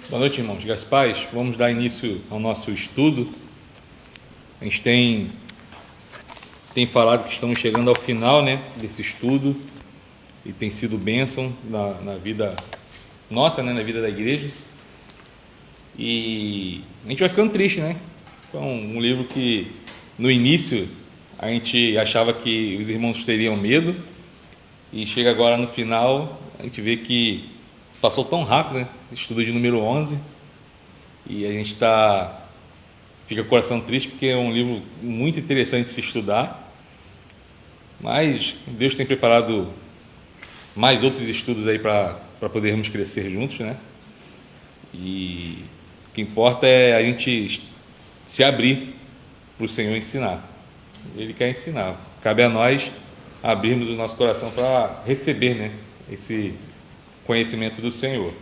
Boa noite, irmãos. Graças a paz. Vamos dar início ao nosso estudo. A gente tem falado que estamos chegando ao final, desse estudo, e tem sido bênção na vida nossa, na vida da igreja. E a gente vai ficando triste, Então, um livro que no início a gente achava que os irmãos teriam medo, e chega agora no final, a gente vê que passou tão rápido, Estudo de número 11, e a gente fica com o coração triste, porque é um livro muito interessante de se estudar, mas Deus tem preparado mais outros estudos aí para podermos crescer juntos, E o que importa é a gente se abrir para o Senhor ensinar. Ele quer ensinar, cabe a nós abrirmos o nosso coração para receber, esse conhecimento do Senhor.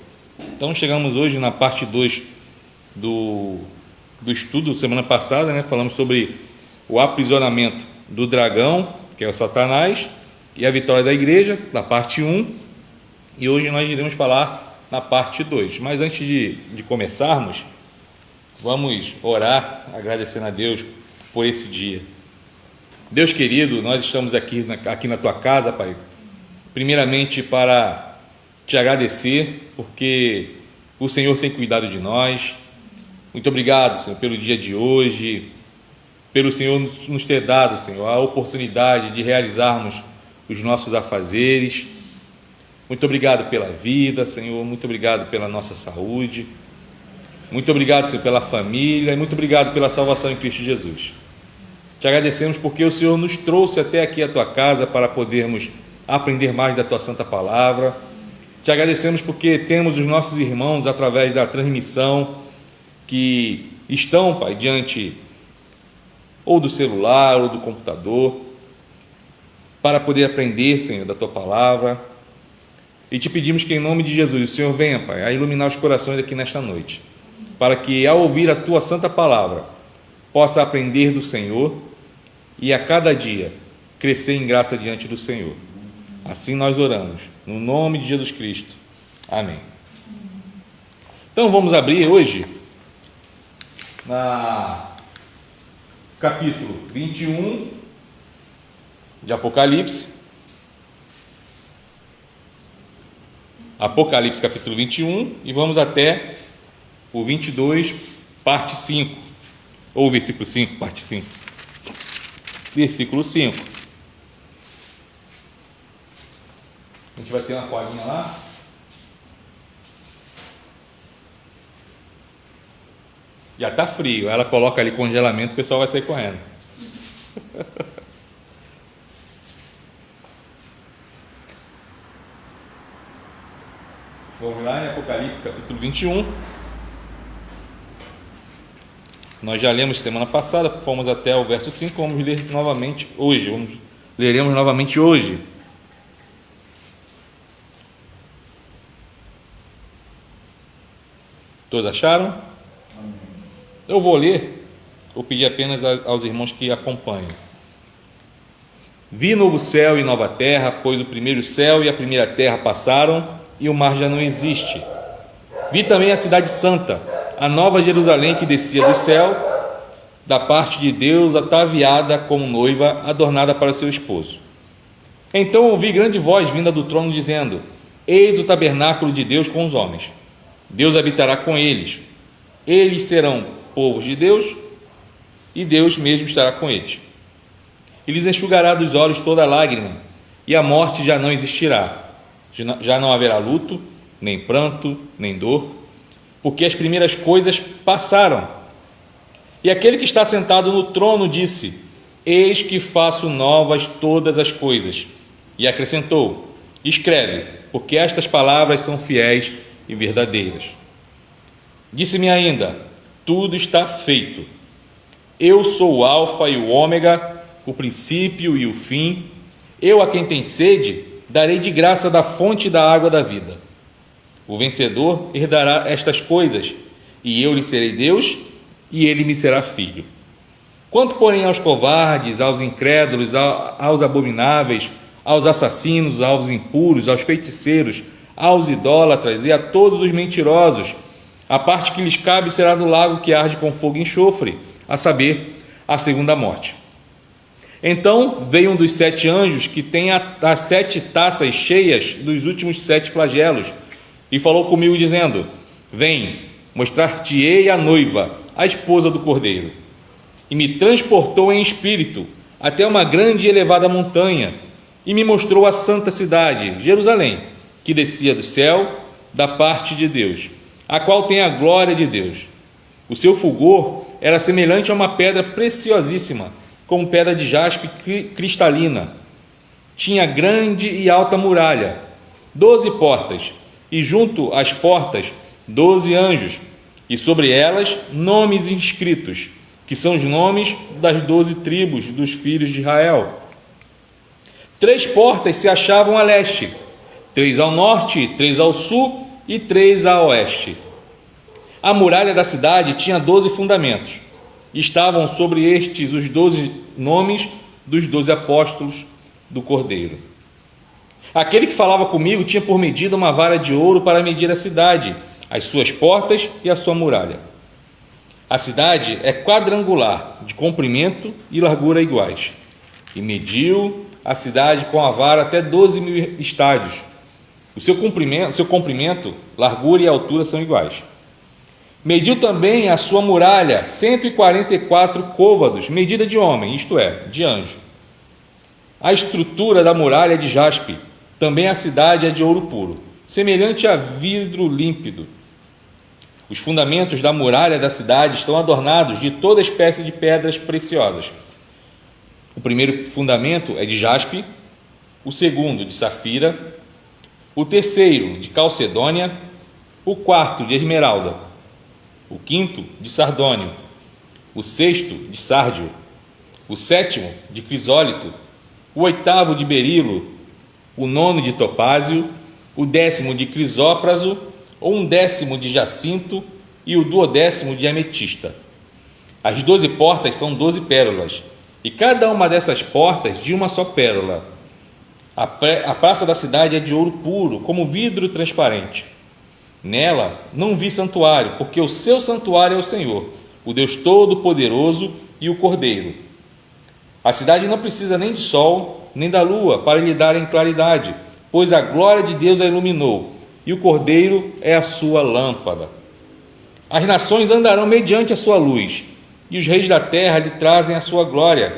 Então chegamos hoje na parte 2 do estudo. Semana passada, falamos sobre o aprisionamento do dragão, que é o Satanás, e a vitória da igreja, na parte 1, e hoje nós iremos falar na parte 2. Mas antes de começarmos, vamos orar, agradecendo a Deus por esse dia. Deus querido, nós estamos aqui na tua casa, Pai, primeiramente para te agradecer, porque o Senhor tem cuidado de nós. Muito obrigado, Senhor, pelo dia de hoje, pelo Senhor nos ter dado, Senhor, a oportunidade de realizarmos os nossos afazeres. Muito obrigado pela vida, Senhor, muito obrigado pela nossa saúde, muito obrigado, Senhor, pela família, e muito obrigado pela salvação em Cristo Jesus. Te agradecemos porque o Senhor nos trouxe até aqui a tua casa para podermos aprender mais da tua santa palavra. Te agradecemos porque temos os nossos irmãos através da transmissão que estão, Pai, diante ou do celular ou do computador para poder aprender, Senhor, da tua palavra. E te pedimos que em nome de Jesus o Senhor venha, Pai, a iluminar os corações aqui nesta noite, para que ao ouvir a tua santa palavra possa aprender do Senhor e a cada dia crescer em graça diante do Senhor. Assim nós oramos, no nome de Jesus Cristo. Amém. Então vamos abrir hoje na capítulo 21 de Apocalipse. Apocalipse capítulo 21, e vamos até o 22, parte 5, ou versículo 5, parte 5. Versículo 5. A gente vai ter uma colinha lá. Já está frio. Ela coloca ali congelamento, o pessoal vai sair correndo. Vamos lá em Apocalipse capítulo 21. Nós já lemos semana passada, fomos até o verso 5, vamos ler novamente hoje. Leremos novamente hoje. Todos acharam? Amém. Eu vou ler, vou pedir apenas aos irmãos que acompanhem. Vi novo céu e nova terra, pois o primeiro céu e a primeira terra passaram e o mar já não existe. Vi também a cidade santa, a nova Jerusalém que descia do céu, da parte de Deus, ataviada como noiva, adornada para seu esposo. Então ouvi grande voz vinda do trono dizendo: Eis o tabernáculo de Deus com os homens. Deus habitará com eles. Eles serão povos de Deus, e Deus mesmo estará com eles. E lhes enxugará dos olhos toda lágrima, e a morte já não existirá. Já não haverá luto, nem pranto, nem dor, porque as primeiras coisas passaram. E aquele que está sentado no trono disse: Eis que faço novas todas as coisas. E acrescentou: Escreve, porque estas palavras são fiéis e verdadeiras. Disse-me ainda: Tudo está feito. Eu sou o Alfa e o Ômega, o princípio e o fim. Eu, a quem tem sede, darei de graça da fonte da água da vida. O vencedor herdará estas coisas, e eu lhe serei Deus, e ele me será filho. Quanto, porém, aos covardes, aos incrédulos, aos abomináveis, aos assassinos, aos impuros, aos feiticeiros, aos idólatras e a todos os mentirosos A parte que lhes cabe será do lago que arde com fogo e enxofre, a saber, a segunda morte. Então veio um dos 7 anjos que tem as 7 taças cheias dos últimos 7 flagelos, e falou comigo dizendo: Vem, mostrar-te-ei a noiva, a esposa do Cordeiro. E me transportou em espírito até uma grande e elevada montanha, e me mostrou a santa cidade, Jerusalém, que descia do céu, da parte de Deus, a qual tem a glória de Deus. O seu fulgor era semelhante a uma pedra preciosíssima, como pedra de jaspe cristalina. Tinha grande e alta muralha, 12 portas, e junto às portas 12 anjos, e sobre elas nomes inscritos, que são os nomes das 12 tribos dos filhos de Israel. 3 portas se achavam a leste, 3 ao norte, 3 ao sul e 3 a oeste. A muralha da cidade tinha 12 fundamentos. Estavam sobre estes os 12 nomes dos 12 apóstolos do Cordeiro. Aquele que falava comigo tinha por medida uma vara de ouro para medir a cidade, as suas portas e a sua muralha. A cidade é quadrangular, de comprimento e largura iguais, e mediu a cidade com a vara até 12.000 estádios. O seu comprimento, largura e altura são iguais. Mediu também a sua muralha, 144 côvados, medida de homem, isto é, de anjo. A estrutura da muralha é de jaspe, também a cidade é de ouro puro, semelhante a vidro límpido. Os fundamentos da muralha da cidade estão adornados de toda espécie de pedras preciosas. O primeiro fundamento é de jaspe, o segundo de safira, o terceiro de calcedônia, o quarto de esmeralda, o quinto de sardônio, o sexto de sárdio, o sétimo de crisólito, o oitavo de berilo, o nono de topázio, o 10º de crisópraso, ou um 10º de jacinto e o 12º de ametista. As 12 portas são 12 pérolas, e cada uma dessas portas de uma só pérola. A praça da cidade é de ouro puro, como vidro transparente. Nela não vi santuário, porque o seu santuário é o Senhor, o Deus Todo-Poderoso e o Cordeiro. A cidade não precisa nem de sol, nem da lua, para lhe darem claridade, pois a glória de Deus a iluminou, e o Cordeiro é a sua lâmpada. As nações andarão mediante a sua luz, e os reis da terra lhe trazem a sua glória.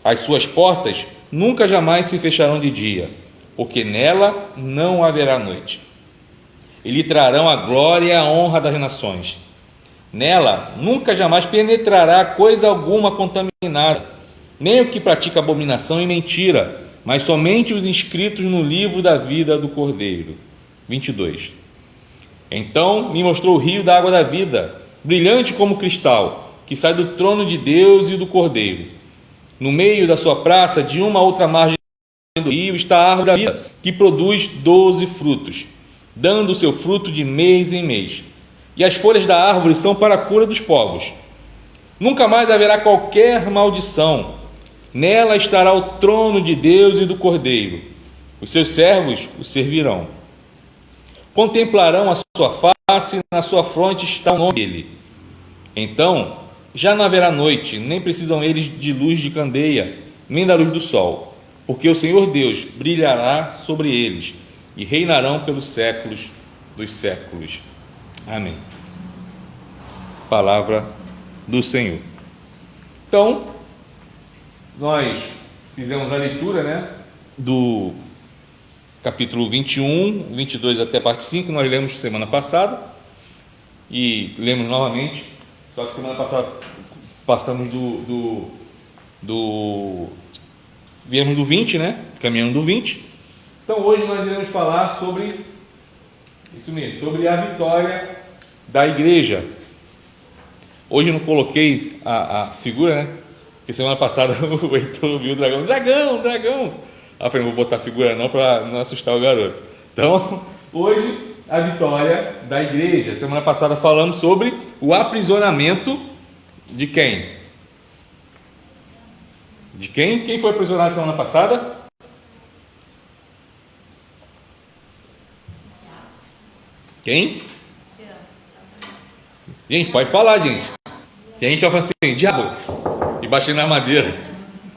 As suas portas nunca jamais se fecharão de dia, porque nela não haverá noite. E lhe trarão a glória e a honra das nações. Nela nunca jamais penetrará coisa alguma contaminada, nem o que pratica abominação e mentira, mas somente os inscritos no livro da vida do Cordeiro. 22. Então me mostrou o rio da água da vida, brilhante como cristal, que sai do trono de Deus e do Cordeiro. No meio da sua praça, de uma a outra margem do rio, está a árvore da vida, que produz 12 frutos, dando o seu fruto de mês em mês. E as folhas da árvore são para a cura dos povos. Nunca mais haverá qualquer maldição. Nela estará o trono de Deus e do Cordeiro. Os seus servos o servirão. Contemplarão a sua face, e na sua fronte está o nome dele. Então já não haverá noite, nem precisam eles de luz de candeia, nem da luz do sol, porque o Senhor Deus brilhará sobre eles, e reinarão pelos séculos dos séculos. Amém. Palavra do Senhor. Então, nós fizemos a leitura, do capítulo 21, 22 até a parte 5, nós lemos semana passada, e lemos novamente, só que semana passada passamos viemos do 20, caminhando do 20. Então hoje nós iremos falar sobre isso mesmo, sobre a vitória da igreja. Hoje eu não coloquei a figura, porque semana passada o Heitor viu o dragão. Aí eu falei, não vou botar a figura não, para não assustar o garoto. Então, hoje a vitória da igreja. Semana passada falamos sobre o aprisionamento de quem? De quem? Quem foi aprisionado semana passada? Quem? Gente, pode falar, gente. Que a gente vai falar assim, diabo, e baixei na madeira.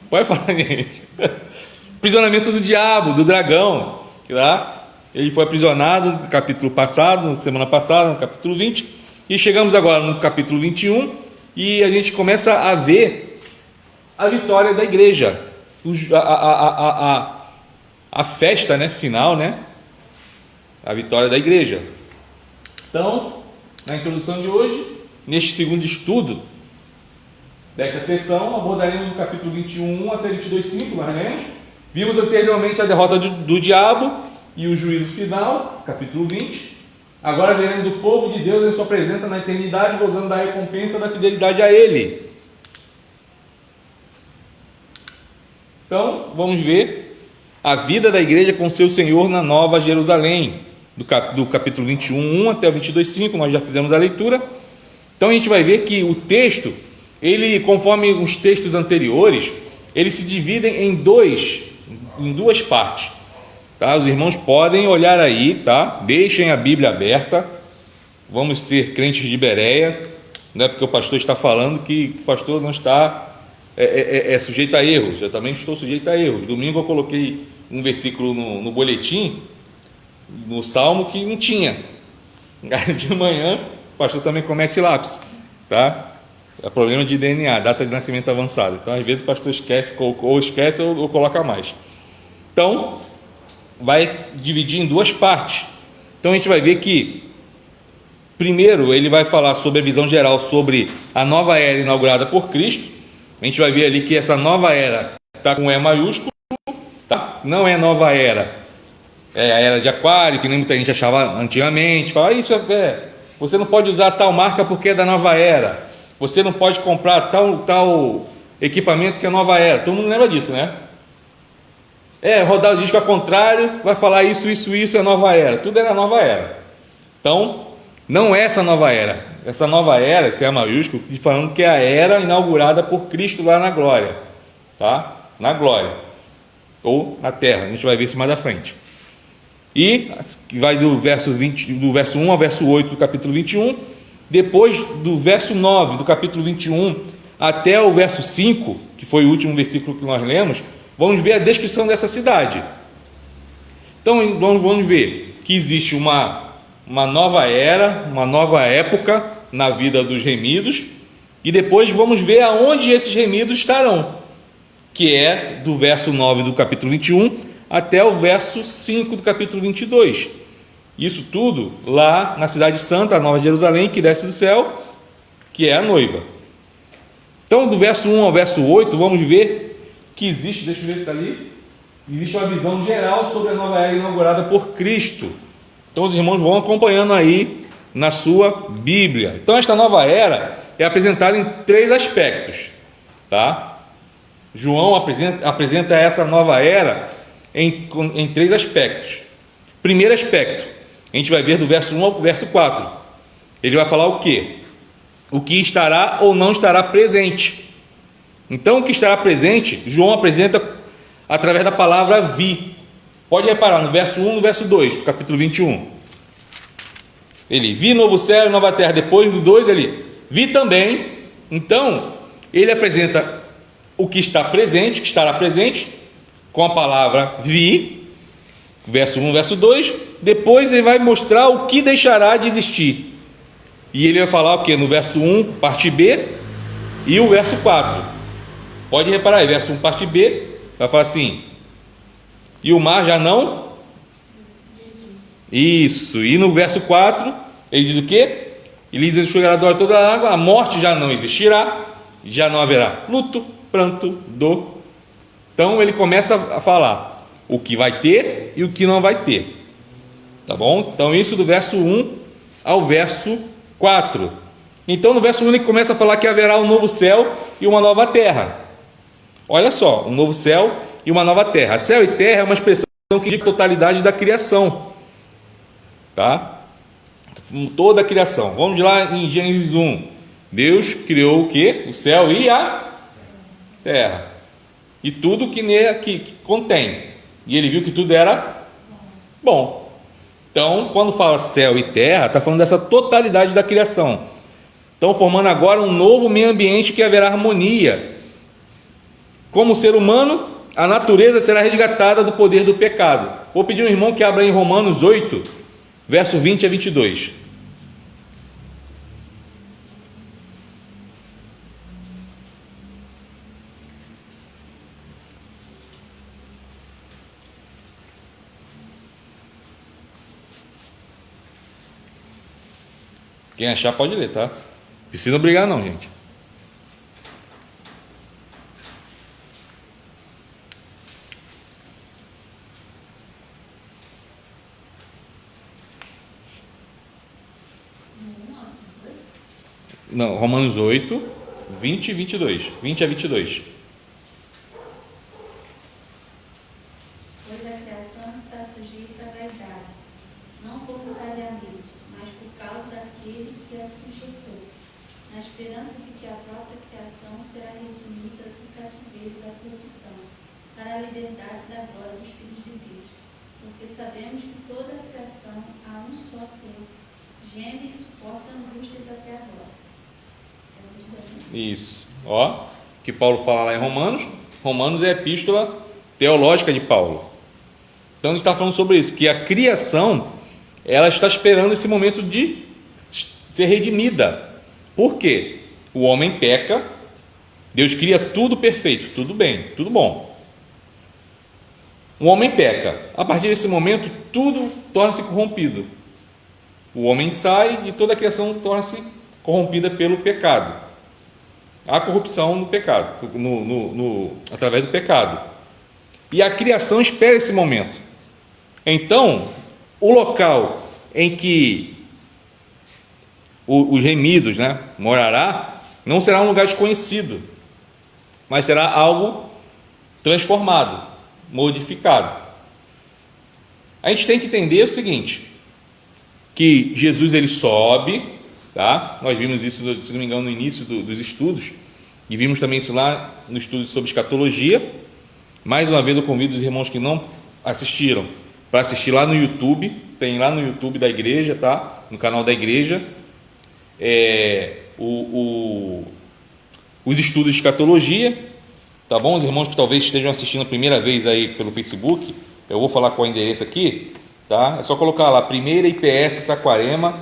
Pode falar, gente. Aprisionamento do diabo, do dragão, tá? Ele foi aprisionado no capítulo passado, na semana passada, no capítulo 20, e chegamos agora no capítulo 21, e a gente começa a ver a vitória da igreja, a festa, né, final, né? A vitória da igreja. Então, na introdução de hoje, neste segundo estudo desta sessão, abordaremos o capítulo 21 até 22:5, mais ou menos. Vimos anteriormente a derrota do diabo e o juízo final, capítulo 20. Agora veremos do povo de Deus em sua presença na eternidade, gozando da recompensa da fidelidade a Ele. Então, vamos ver a vida da igreja com seu Senhor na Nova Jerusalém, do capítulo 21, 1 até o 22:5, nós já fizemos a leitura. Então a gente vai ver que o texto, ele, conforme os textos anteriores, eles se dividem em duas partes, tá? Os irmãos podem olhar aí, tá? Deixem a Bíblia aberta. Vamos ser crentes de Bereia, não é porque o pastor está falando que o pastor não está sujeito a erros. Eu também estou sujeito a erros. Domingo eu coloquei um versículo no boletim, no Salmo, que não tinha. De manhã o pastor também comete lápis, tá? É problema de DNA, data de nascimento avançado. Então às vezes o pastor esquece, ou coloca mais. Então vai dividir em duas partes. Então a gente vai ver que primeiro ele vai falar sobre a visão geral sobre a nova era inaugurada por Cristo. A gente vai ver ali que essa nova era está com E maiúsculo, tá? Não é nova era, é a era de Aquário, que nem muita gente achava antigamente. Fala, você não pode usar tal marca porque é da nova era, você não pode comprar tal equipamento que é nova era. Todo mundo lembra disso, né? Rodar o disco ao contrário, vai falar isso é nova era. Tudo era nova era. Então, não é essa nova era. Essa nova era, esse é maiúsculo, falando que é a era inaugurada por Cristo lá na glória, tá? Na glória, ou na terra, a gente vai ver isso mais à frente. E vai do verso 1 ao verso 8 do capítulo 21, depois do verso 9 do capítulo 21 até o verso 5, que foi o último versículo que nós lemos, vamos ver a descrição dessa cidade. Então vamos ver que existe uma nova era, uma nova época na vida dos remidos, e depois vamos ver aonde esses remidos estarão, que é do verso 9 do capítulo 21 até o verso 5 do capítulo 22. Isso tudo lá na cidade santa, a Nova Jerusalém, que desce do céu, que é a noiva. Então do verso 1 ao verso 8 vamos ver que existe, deixa eu ver se está ali, existe uma visão geral sobre a nova era inaugurada por Cristo. Então os irmãos vão acompanhando aí na sua Bíblia. Então esta nova era é apresentada em 3 aspectos, tá? João apresenta essa nova era em 3 aspectos. Primeiro aspecto, a gente vai ver do verso 1 ao verso 4. Ele vai falar o quê? O que estará ou não estará presente. Então o que estará presente, João apresenta através da palavra vi. Pode reparar no verso 1 e no verso 2 do capítulo 21. Ele vi novo céu e nova terra. Depois do 2 ele vi também. Então ele apresenta o que está presente, que estará presente, com a palavra vi, verso 1, verso 2. Depois ele vai mostrar o que deixará de existir. E ele vai falar o que? No verso 1, parte B, e o verso 4. Pode reparar aí, verso 1, parte B, vai falar assim: e o mar já não? Isso. E no verso 4, ele diz o quê? Ele diz: enxugará do olho toda a água, a morte já não existirá, já não haverá luto, pranto, dor. Então ele começa a falar o que vai ter e o que não vai ter, tá bom? Então isso do verso 1 ao verso 4. Então no verso 1 ele começa a falar que haverá um novo céu e uma nova terra. Olha só, um novo céu e uma nova terra. Céu e terra é uma expressão que indica a totalidade da criação, tá? Toda a criação. Vamos lá em Gênesis 1. Deus criou o que? O céu e a terra e tudo que contém, e ele viu que tudo era bom. Então quando fala céu e terra, está falando dessa totalidade da criação. Estão formando agora um novo meio ambiente que haverá harmonia. Como ser humano, a natureza será resgatada do poder do pecado. Vou pedir um irmão que abra em Romanos 8, verso 20 a 22. Quem achar pode ler, tá? Precisa brigar não, gente. Não, Romanos 8, 20 e 22. 20 a 22. Pois a criação está sujeita à vaidade, não voluntariamente, mas por causa daquele que a sujeitou, na esperança de que a própria criação será redimida do cativeiro da corrupção, para a liberdade da glória dos filhos de Deus. Porque sabemos que toda a criação, a um só tempo, geme e suporta angústias até agora. Isso. Ó, que Paulo fala lá em Romanos. Romanos é a epístola teológica de Paulo. Então ele está falando sobre isso, que a criação, ela está esperando esse momento de ser redimida. Por quê? O homem peca, Deus cria tudo perfeito, tudo bem, tudo bom. O homem peca. A partir desse momento, tudo torna-se corrompido. O homem sai e toda a criação torna-se corrompida pelo pecado. A corrupção no pecado, através do pecado. E a criação espera esse momento. Então, o local em que os remidos, morará, não será um lugar desconhecido, mas será algo transformado, modificado. A gente tem que entender o seguinte, que Jesus ele sobe, tá? Nós vimos isso, se não me engano, no início dos estudos, e vimos também isso lá no estudo sobre escatologia. Mais uma vez eu convido os irmãos que não assistiram para assistir lá no YouTube, tem lá no YouTube da igreja, tá? No canal da igreja, os estudos de escatologia, tá bom? Os irmãos que talvez estejam assistindo a primeira vez aí pelo Facebook, eu vou falar qual é o endereço aqui, tá? É só colocar lá, Primeira IPS Saquarema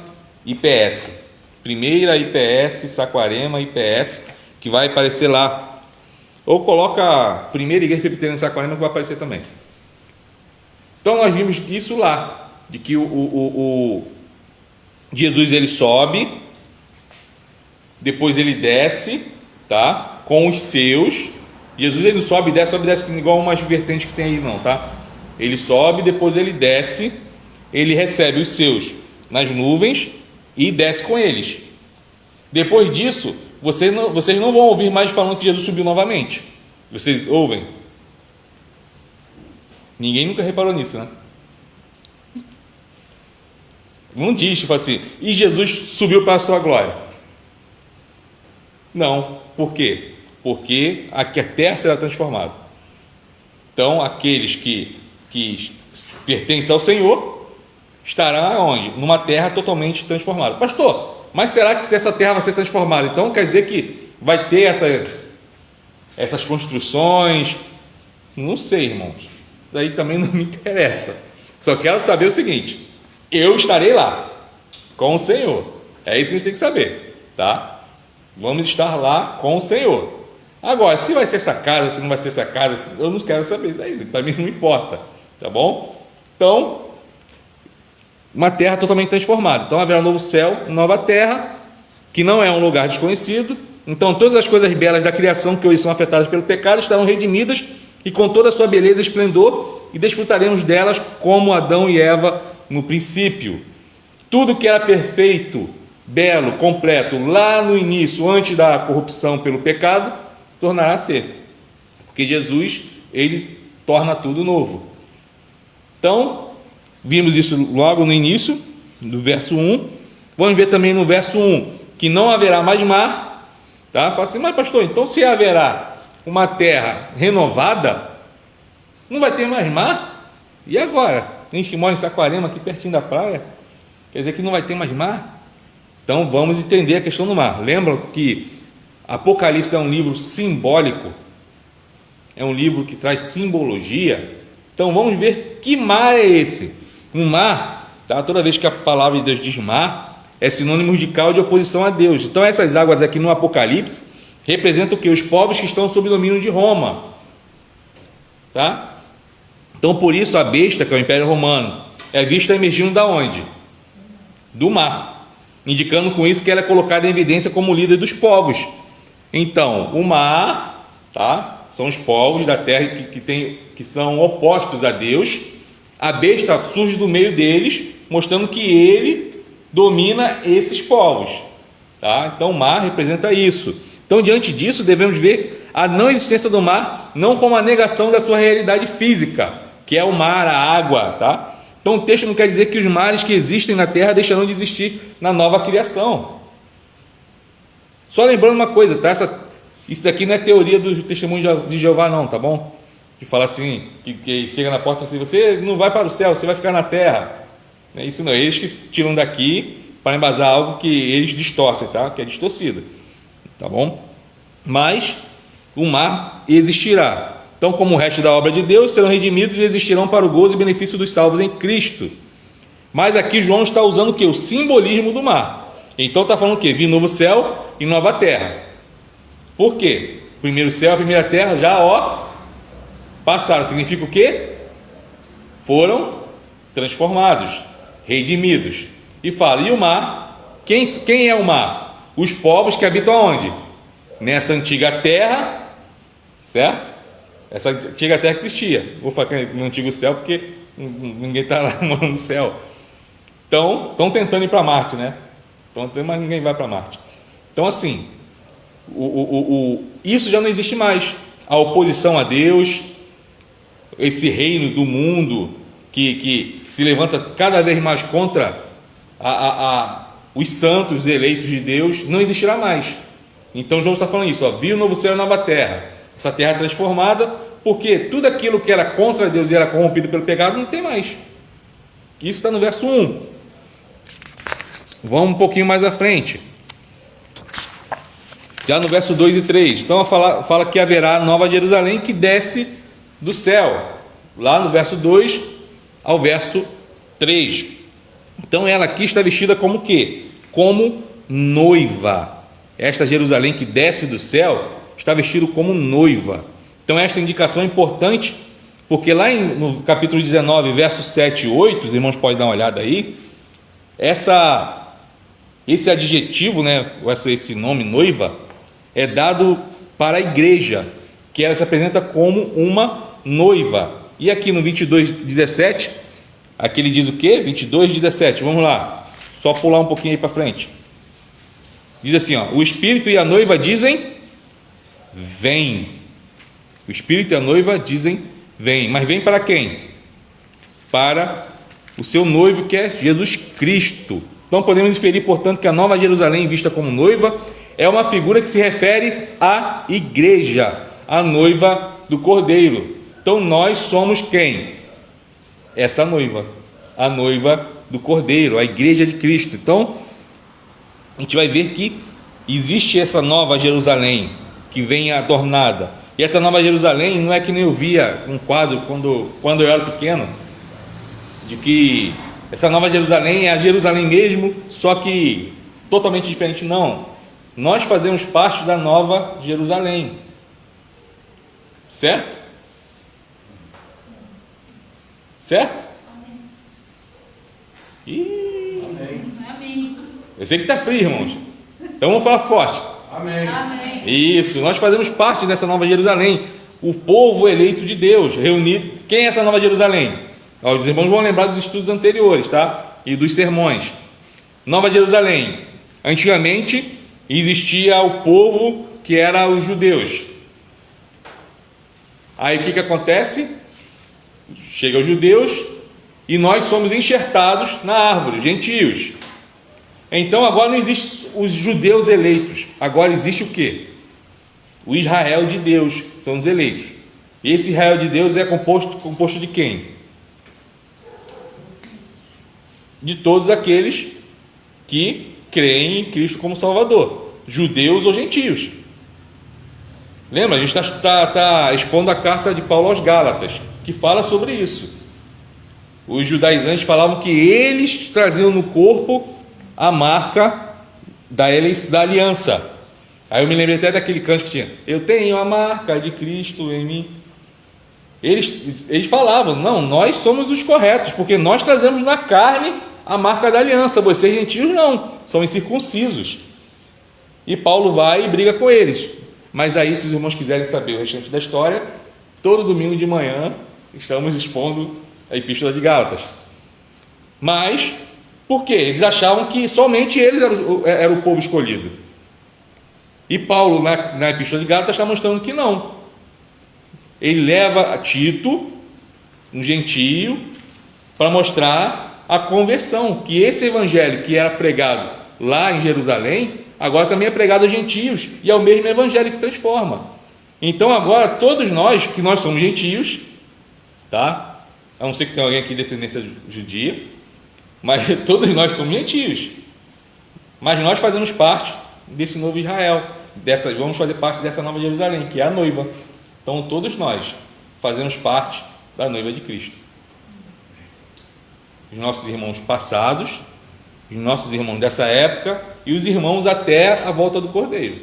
IPS. Primeira IPS, Saquarema, IPS, que vai aparecer lá. Ou coloca Primeira Igreja Presbiteriana de Saquarema, que vai aparecer também. Então nós vimos isso lá, de que o Jesus ele sobe, depois ele desce, tá? Com os seus. Jesus ele sobe e desce igual umas vertentes que tem aí não, tá? Ele sobe, depois ele desce, ele recebe os seus nas nuvens e desce com eles. Depois disso, vocês não vão ouvir mais falando que Jesus subiu novamente. Vocês ouvem? Ninguém nunca reparou nisso, né? Não diz, tipo assim, e Jesus subiu para a sua glória. Não. Por quê? Porque aqui a terra será transformada. Então, aqueles que pertencem ao Senhor estará onde? Numa terra totalmente transformada. Pastor, mas será que se essa terra vai ser transformada, então quer dizer que vai ter essas construções? Não sei, irmãos. Isso aí também não me interessa. Só quero saber o seguinte: eu estarei lá com o Senhor. É isso que a gente tem que saber, tá? Vamos estar lá com o Senhor. Agora, se vai ser essa casa, se não vai ser essa casa, eu não quero saber daí. Para mim não importa, tá bom? Então, uma terra totalmente transformada. Então haverá um novo céu, nova terra, que não é um lugar desconhecido. Então todas as coisas belas da criação que hoje são afetadas pelo pecado estarão redimidas e com toda a sua beleza e esplendor, e desfrutaremos delas como Adão e Eva no princípio. Tudo que era perfeito, belo, completo lá no início, antes da corrupção pelo pecado, tornará a ser, porque Jesus ele torna tudo novo. Então vimos isso logo no início, do verso 1. Vamos ver também no verso 1 que não haverá mais mar, tá? Fala assim, mas pastor, então se haverá uma terra renovada, não vai ter mais mar? E agora? A gente que mora em Saquarema, aqui pertinho da praia, quer dizer que não vai ter mais mar? Então vamos entender a questão do mar. Lembram que Apocalipse é um livro simbólico, é um livro que traz simbologia. Então vamos ver que mar é esse. Um mar, tá? Toda vez que a palavra de Deus diz mar, é sinônimo de caos de oposição a Deus. Então essas águas aqui no Apocalipse representam o que? Os povos que estão sob domínio de Roma, tá? Então por isso a besta, que é o Império Romano, é vista emergindo da onde? Do mar, indicando com isso que ela é colocada em evidência como líder dos povos. Então o mar, tá? São os povos da terra que são opostos a Deus. A besta surge do meio deles, mostrando que ele domina esses povos, tá? Então o mar representa isso. Então diante disso devemos ver a não existência do mar não como a negação da sua realidade física, que é o mar, a água, tá? Então o texto não quer dizer que os mares que existem na terra deixarão de existir na nova criação. Só lembrando uma coisa, tá? Isso daqui não é teoria do testemunho de Jeová não, tá bom? De falar assim, que chega na porta assim, você não vai para o céu, você vai ficar na terra. É isso não, é eles que tiram daqui para embasar algo que eles distorcem, tá? Que é distorcido, tá bom? Mas o mar existirá. Então, como o resto da obra de Deus, serão redimidos e existirão para o gozo e benefício dos salvos em Cristo. Mas aqui João está usando o que? O simbolismo do mar. Então está falando o que? Vi novo céu e nova terra. Por quê? Primeiro céu, a primeira terra já passaram. Significa o quê? Foram transformados, redimidos. E fala, e o mar? Quem é o mar? Os povos que habitam aonde? Nessa antiga terra, certo? Essa antiga terra que existia. Vou falar no antigo céu porque ninguém está lá morando no céu. Então, estão tentando ir para Marte, né? Mas ninguém vai para Marte. Então, assim, isso já não existe mais. A oposição a Deus, esse reino do mundo que se levanta cada vez mais contra os santos, os eleitos de Deus, não existirá mais. Então João está falando isso, vi o novo céu e a nova terra, essa terra transformada, porque tudo aquilo que era contra Deus e era corrompido pelo pecado não tem mais. Isso está no verso 1. Vamos um pouquinho mais à frente, já no verso 2 e 3. Então fala que haverá nova Jerusalém que desce do céu, lá no verso 2 ao verso 3. Então ela aqui está vestida como o quê? Como noiva. Esta Jerusalém que desce do céu está vestida como noiva. Então esta indicação é importante, porque lá no capítulo 19, versos 7 e 8, os irmãos podem dar uma olhada aí, esse adjetivo, né, esse nome noiva, é dado para a igreja, que ela se apresenta como uma noiva. E aqui no 22:17, aqui ele diz o quê? 22:17, vamos lá, só pular um pouquinho aí para frente. Diz assim, ó, o Espírito e a noiva dizem, vem. O Espírito e a noiva dizem, vem. Mas vem para quem? Para o seu noivo, que é Jesus Cristo. Então podemos inferir, portanto, que a nova Jerusalém, vista como noiva, é uma figura que se refere à igreja, a noiva do Cordeiro. Então nós somos quem? Essa noiva, a noiva do Cordeiro, a igreja de Cristo. Então a gente vai ver que existe essa nova Jerusalém que vem adornada. E essa nova Jerusalém não é que nem eu via um quadro quando eu era pequeno, de que essa nova Jerusalém é a Jerusalém mesmo, só que totalmente diferente. Não, nós fazemos parte da nova Jerusalém, certo? Certo? Amém. Eu sei que está frio, irmãos, então vamos falar forte. Amém. Amém. Isso, nós fazemos parte dessa nova Jerusalém, o povo eleito de Deus, reunido. Quem é essa nova Jerusalém? Os irmãos vão lembrar dos estudos anteriores, tá? E dos sermões. Nova Jerusalém, antigamente existia o povo que era os judeus. Aí o que acontece? Chega os judeus e nós somos enxertados na árvore, gentios. Então agora não existe os judeus eleitos, agora existe o quê? O Israel de Deus, são os eleitos. E esse Israel de Deus é composto de quem? De todos aqueles que creem em Cristo como Salvador, judeus ou gentios. Lembra? A gente está expondo a carta de Paulo aos Gálatas, que fala sobre isso. Os judaizantes falavam que eles traziam no corpo a marca da aliança. Aí eu me lembrei até daquele canto que tinha: eu tenho a marca de Cristo em mim. Eles falavam: não, nós somos os corretos, porque nós trazemos na carne a marca da aliança. Vocês gentios não, são incircuncisos. E Paulo vai e briga com eles. Mas aí, se os irmãos quiserem saber o restante da história, todo domingo de manhã estamos expondo a Epístola de Gálatas. Mas, por quê? Eles achavam que somente eles eram o povo escolhido. E Paulo, na Epístola de Gálatas, está mostrando que não. Ele leva a Tito, um gentio, para mostrar a conversão, que esse evangelho que era pregado lá em Jerusalém, agora também é pregado a gentios, e é o mesmo evangelho que transforma. Então agora todos nós, que nós somos gentios, tá? A não ser que tenha alguém aqui de descendência judia, mas todos nós somos gentios, mas nós fazemos parte desse novo Israel, vamos fazer parte dessa nova Jerusalém, que é a noiva. Então todos nós fazemos parte da noiva de Cristo. Os nossos irmãos passados, os nossos irmãos dessa época e os irmãos até a volta do Cordeiro.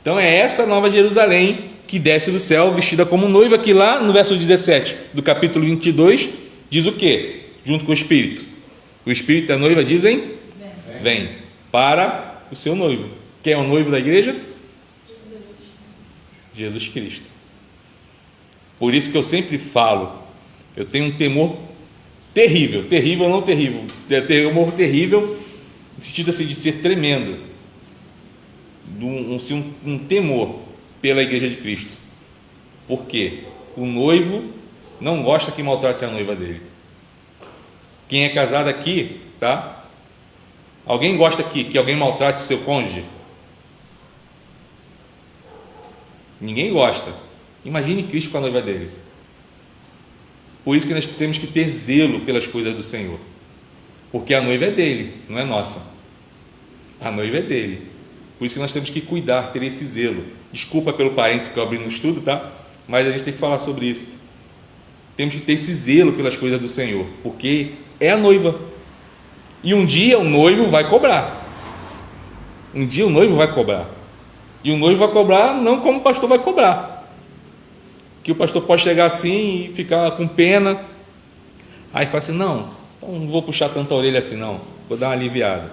Então é essa nova Jerusalém que desce do céu vestida como noiva, que lá no verso 17 do capítulo 22 diz o quê? Junto com o Espírito. O Espírito da noiva dizem: vem para o seu noivo. Quem é o noivo da igreja? Jesus Cristo. Por isso que eu sempre falo, eu tenho um temor terrível, terrível ou não terrível, temor terrível no sentido assim de ser tremendo, um temor pela igreja de Cristo. Porque o noivo não gosta que maltrate a noiva dele. Quem é casado aqui, tá? Alguém gosta que alguém maltrate seu cônjuge? Ninguém gosta. Imagine Cristo com a noiva dele. Por isso que nós temos que ter zelo pelas coisas do Senhor, porque a noiva é dele, não é nossa. A noiva é dele. Por isso que nós temos que cuidar, ter esse zelo. Desculpa pelo parênteses que eu abri no estudo, tá? Mas a gente tem que falar sobre isso. Temos que ter esse zelo pelas coisas do Senhor, porque é a noiva. E um dia o noivo vai cobrar. Um dia o noivo vai cobrar. E o noivo vai cobrar não como o pastor vai cobrar. Que o pastor pode chegar assim e ficar com pena. Aí fala assim: não vou puxar tanta orelha assim não, vou dar uma aliviada.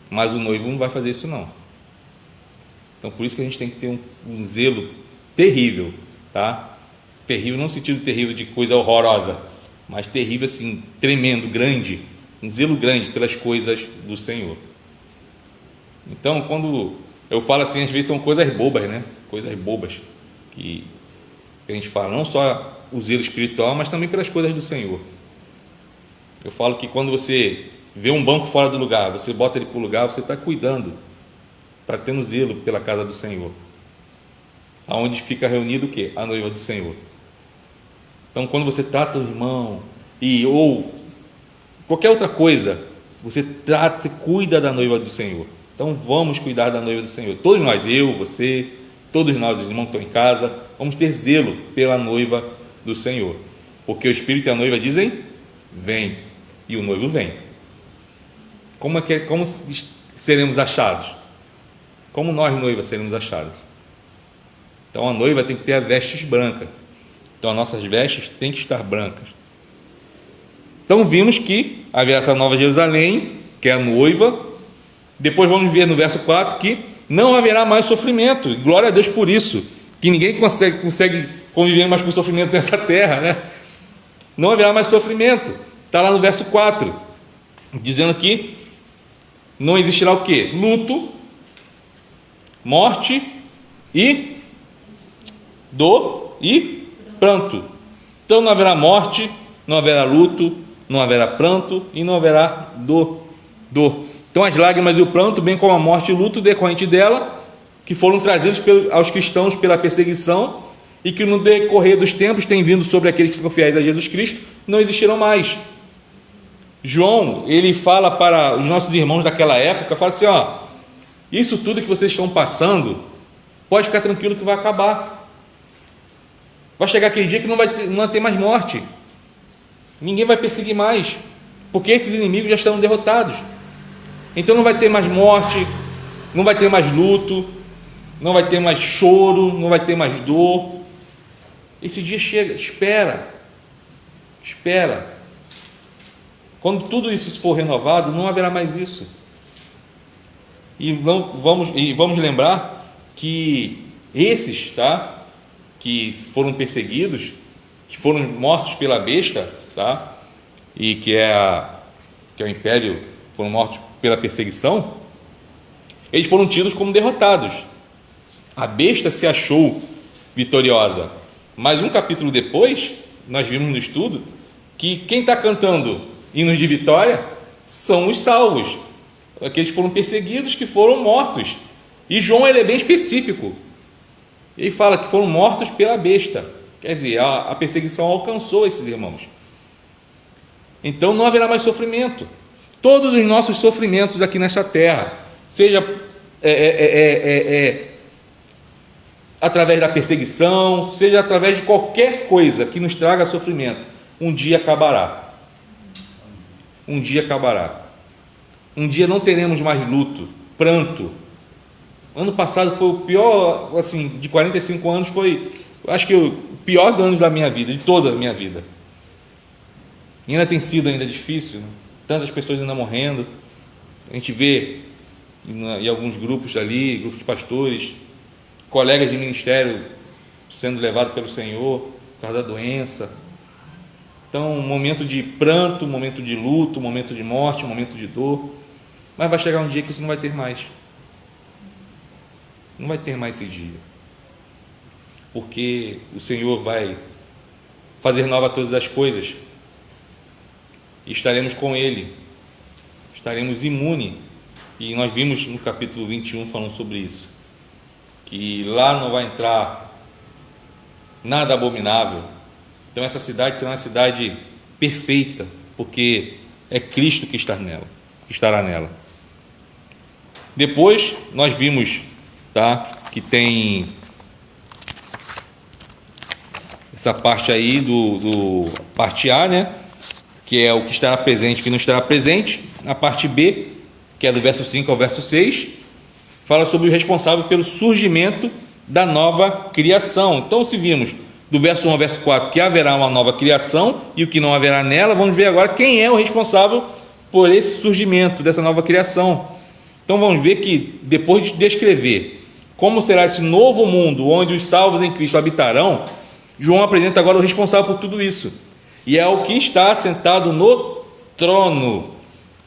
Mas o noivo não vai fazer isso não. Então por isso que a gente tem que ter um zelo terrível, tá? Terrível não no sentido terrível de coisa horrorosa, mas terrível assim, tremendo, grande, um zelo grande pelas coisas do Senhor. Então quando eu falo assim, às vezes são coisas bobas, né? Coisas bobas que a gente fala, não só o zelo espiritual, mas também pelas coisas do Senhor. Eu falo que quando você vê um banco fora do lugar, você bota ele para o lugar, você está cuidando, está tendo zelo pela casa do Senhor, aonde fica reunido o quê? A noiva do Senhor. Então quando você trata o irmão ou qualquer outra coisa, você cuida da noiva do Senhor. Então vamos cuidar da noiva do Senhor, todos nós, eu, você, todos nós, os irmãos que estão em casa, vamos ter zelo pela noiva do Senhor, porque o Espírito e a noiva dizem: vem, e o noivo vem. Como seremos achados? Como nós, noiva, seremos achados? Então a noiva tem que ter as vestes brancas. Então as nossas vestes têm que estar brancas. Então vimos que haverá essa nova Jerusalém, que é a noiva. Depois vamos ver no verso 4 que não haverá mais sofrimento. Glória a Deus por isso, que ninguém consegue conviver mais com sofrimento nessa terra, né? Não haverá mais sofrimento. Está lá no verso 4, dizendo que não existirá o quê? Luto, morte e dor e pranto. Então não haverá morte, não haverá luto, não haverá pranto e não haverá dor. Então as lágrimas e o pranto, bem como a morte e o luto decorrente dela, que foram trazidos aos cristãos pela perseguição e que no decorrer dos tempos têm vindo sobre aqueles que são fiéis a Jesus Cristo, não existirão mais. João, ele fala para os nossos irmãos daquela época, fala assim, ó, isso tudo que vocês estão passando, pode ficar tranquilo que vai acabar. Vai chegar aquele dia que não vai ter mais morte. Ninguém vai perseguir mais, porque esses inimigos já estão derrotados. Então não vai ter mais morte, não vai ter mais luto, não vai ter mais choro, não vai ter mais dor. Esse dia chega, espera. Quando tudo isso for renovado, não haverá mais isso. E vamos lembrar que esses, tá, que foram perseguidos, que foram mortos pela besta, tá, e que é o império, foram mortos pela perseguição, eles foram tidos como derrotados. A besta se achou vitoriosa, mas um capítulo depois, nós vimos no estudo, que quem está cantando hinos de vitória são os salvos, aqueles que foram perseguidos, que foram mortos. E João, ele é bem específico, ele fala que foram mortos pela besta, quer dizer, a perseguição alcançou esses irmãos. Então não haverá mais sofrimento. Todos os nossos sofrimentos aqui nessa terra, seja através da perseguição, seja através de qualquer coisa que nos traga sofrimento, um dia acabará. Um dia acabará. Um dia não teremos mais luto, pranto. Ano passado foi o pior, assim, de 45 anos, foi, acho que o pior ano da minha vida, de toda a minha vida. E ainda tem sido ainda difícil, né? Tantas pessoas ainda morrendo. A gente vê em alguns grupos ali, grupos de pastores, colegas de ministério sendo levados pelo Senhor por causa da doença. Então, um momento de pranto, um momento de luto, um momento de morte, um momento de dor. Mas vai chegar um dia que isso não vai ter mais. Não vai ter mais esse dia. Porque o Senhor vai fazer nova todas as coisas. E estaremos com Ele. Estaremos imunes. E nós vimos no capítulo 21 falando sobre isso. Que lá não vai entrar nada abominável. Então essa cidade será uma cidade perfeita, porque é Cristo que estará nela. Depois nós vimos, tá, que tem essa parte aí do parte A, né, que é o que estará presente e que não estará presente. A parte B, que é do verso 5 ao verso 6, fala sobre o responsável pelo surgimento da nova criação. Então, se vimos do verso 1 ao verso 4 que haverá uma nova criação e o que não haverá nela, vamos ver agora quem é o responsável por esse surgimento dessa nova criação. Então vamos ver que depois de descrever como será esse novo mundo onde os salvos em Cristo habitarão, João apresenta agora o responsável por tudo isso, e é o que está sentado no trono.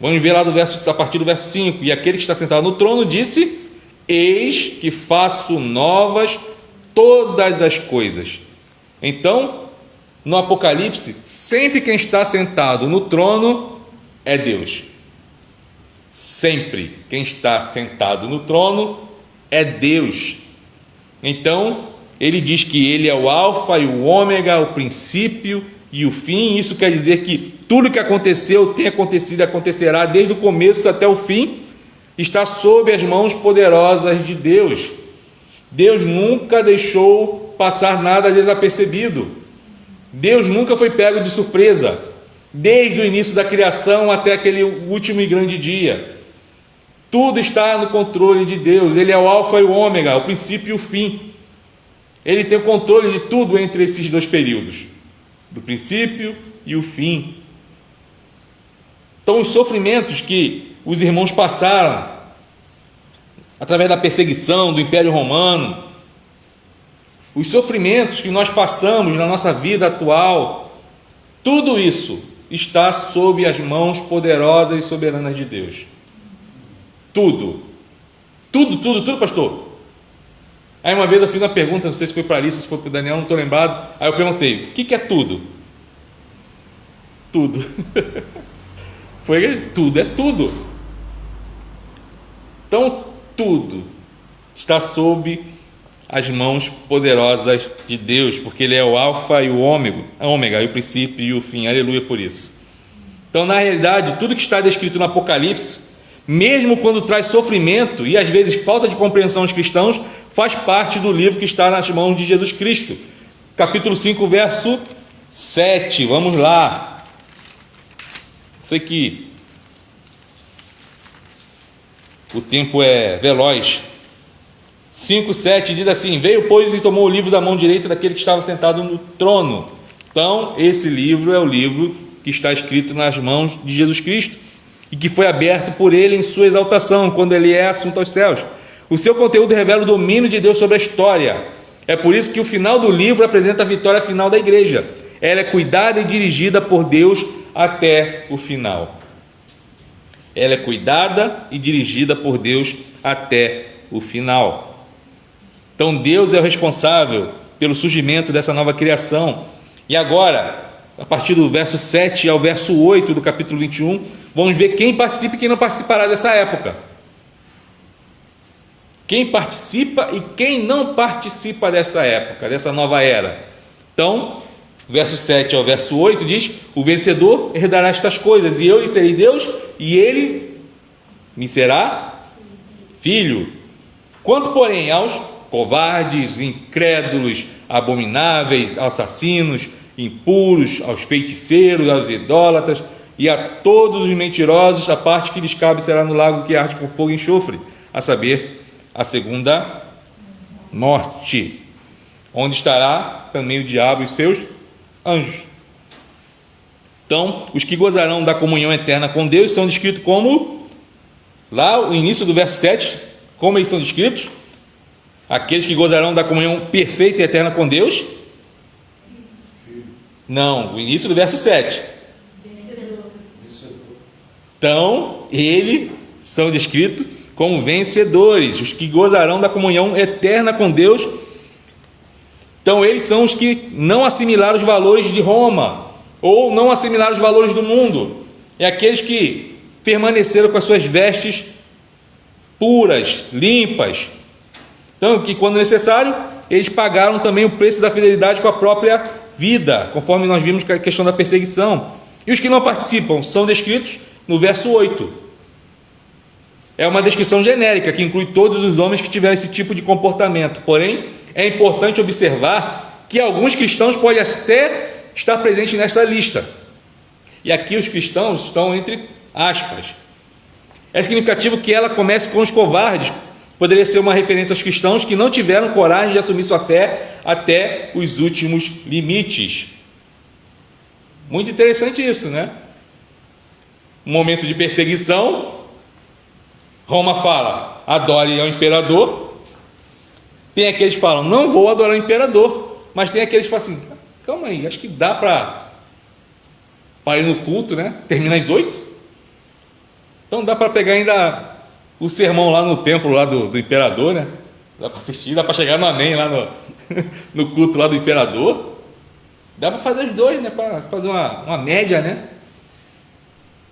Vamos ver lá a partir do verso 5: e aquele que está sentado no trono disse: eis que faço novas todas as coisas. Então, no Apocalipse, sempre quem está sentado no trono é Deus. Sempre quem está sentado no trono é Deus. Então, ele diz que ele é o alfa e o ômega, o princípio e o fim. Isso quer dizer que tudo que aconteceu, tem acontecido e acontecerá desde o começo até o fim, está sob as mãos poderosas de Deus. Deus nunca deixou passar nada desapercebido. Deus nunca foi pego de surpresa, desde o início da criação até aquele último e grande dia. Tudo está no controle de Deus. Ele é o alfa e o ômega, o princípio e o fim. Ele tem o controle de tudo entre esses dois períodos, do princípio e o fim. Então, os sofrimentos que os irmãos passaram através da perseguição do Império Romano, os sofrimentos que nós passamos na nossa vida atual, tudo isso está sob as mãos poderosas e soberanas de Deus. Tudo, pastor. Aí uma vez eu fiz uma pergunta, não sei se foi para Alice, se foi para o Daniel, não estou lembrado. Aí eu perguntei: o que é tudo? Tudo. Tudo é tudo. Então tudo está sob as mãos poderosas de Deus, porque Ele é o alfa e o ômega, e o princípio e o fim. Aleluia por isso. Então, na realidade, tudo que está descrito no Apocalipse, mesmo quando traz sofrimento e às vezes falta de compreensão aos cristãos, faz parte do livro que está nas mãos de Jesus Cristo. Capítulo 5, verso 7, vamos lá. Sei que o tempo é veloz. 5, 7 diz assim: veio, pois, e tomou o livro da mão direita daquele que estava sentado no trono. Então, esse livro é o livro que está escrito nas mãos de Jesus Cristo e que foi aberto por ele em sua exaltação, quando ele é assunto aos céus. O seu conteúdo revela o domínio de Deus sobre a história. É por isso que o final do livro apresenta a vitória final da igreja. Ela é cuidada e dirigida por Deus até o final. Ela é cuidada e dirigida por Deus até o final. Então Deus é o responsável pelo surgimento dessa nova criação. E agora, a partir do verso 7 ao verso 8 do capítulo 21, vamos ver quem participa e quem não participará dessa época. Quem participa e quem não participa dessa época, dessa nova era. Então, verso 7 ao verso 8 diz: o vencedor herdará estas coisas, e eu lhe serei Deus, e ele me será filho. Quanto, porém, aos covardes, incrédulos, abomináveis, assassinos, impuros, aos feiticeiros, aos idólatras e a todos os mentirosos, a parte que lhes cabe será no lago que arde com fogo e enxofre, a saber, a segunda morte, onde estará também o diabo e seus anjos. Então, os que gozarão da comunhão eterna com Deus são descritos como, lá o início do verso 7, como eles são descritos? Aqueles que gozarão da comunhão perfeita e eterna com Deus? Não, o início do verso 7. Então, eles são descritos como vencedores, os que gozarão da comunhão eterna com Deus. Então, eles são os que não assimilaram os valores de Roma, ou não assimilaram os valores do mundo. É aqueles que permaneceram com as suas vestes puras, limpas. Então, que quando necessário, eles pagaram também o preço da fidelidade com a própria vida, conforme nós vimos com a questão da perseguição. E os que não participam são descritos no verso 8. É uma descrição genérica que inclui todos os homens que tiveram esse tipo de comportamento. Porém, é importante observar que alguns cristãos podem até estar presentes nessa lista. E aqui os cristãos estão entre aspas. É significativo que ela comece com os covardes. Poderia ser uma referência aos cristãos que não tiveram coragem de assumir sua fé até os últimos limites. Muito interessante isso, né? Um momento de perseguição, Roma fala, adore ao imperador. Tem aqueles que falam, não vou adorar o imperador. Mas tem aqueles que falam assim, calma aí, acho que dá para ir no culto, né? Termina às 8. Então dá para pegar ainda o sermão lá no templo lá do imperador, né? Dá para assistir, dá para chegar no amém lá no culto lá do imperador. Dá para fazer os dois, né? Para fazer uma média, né?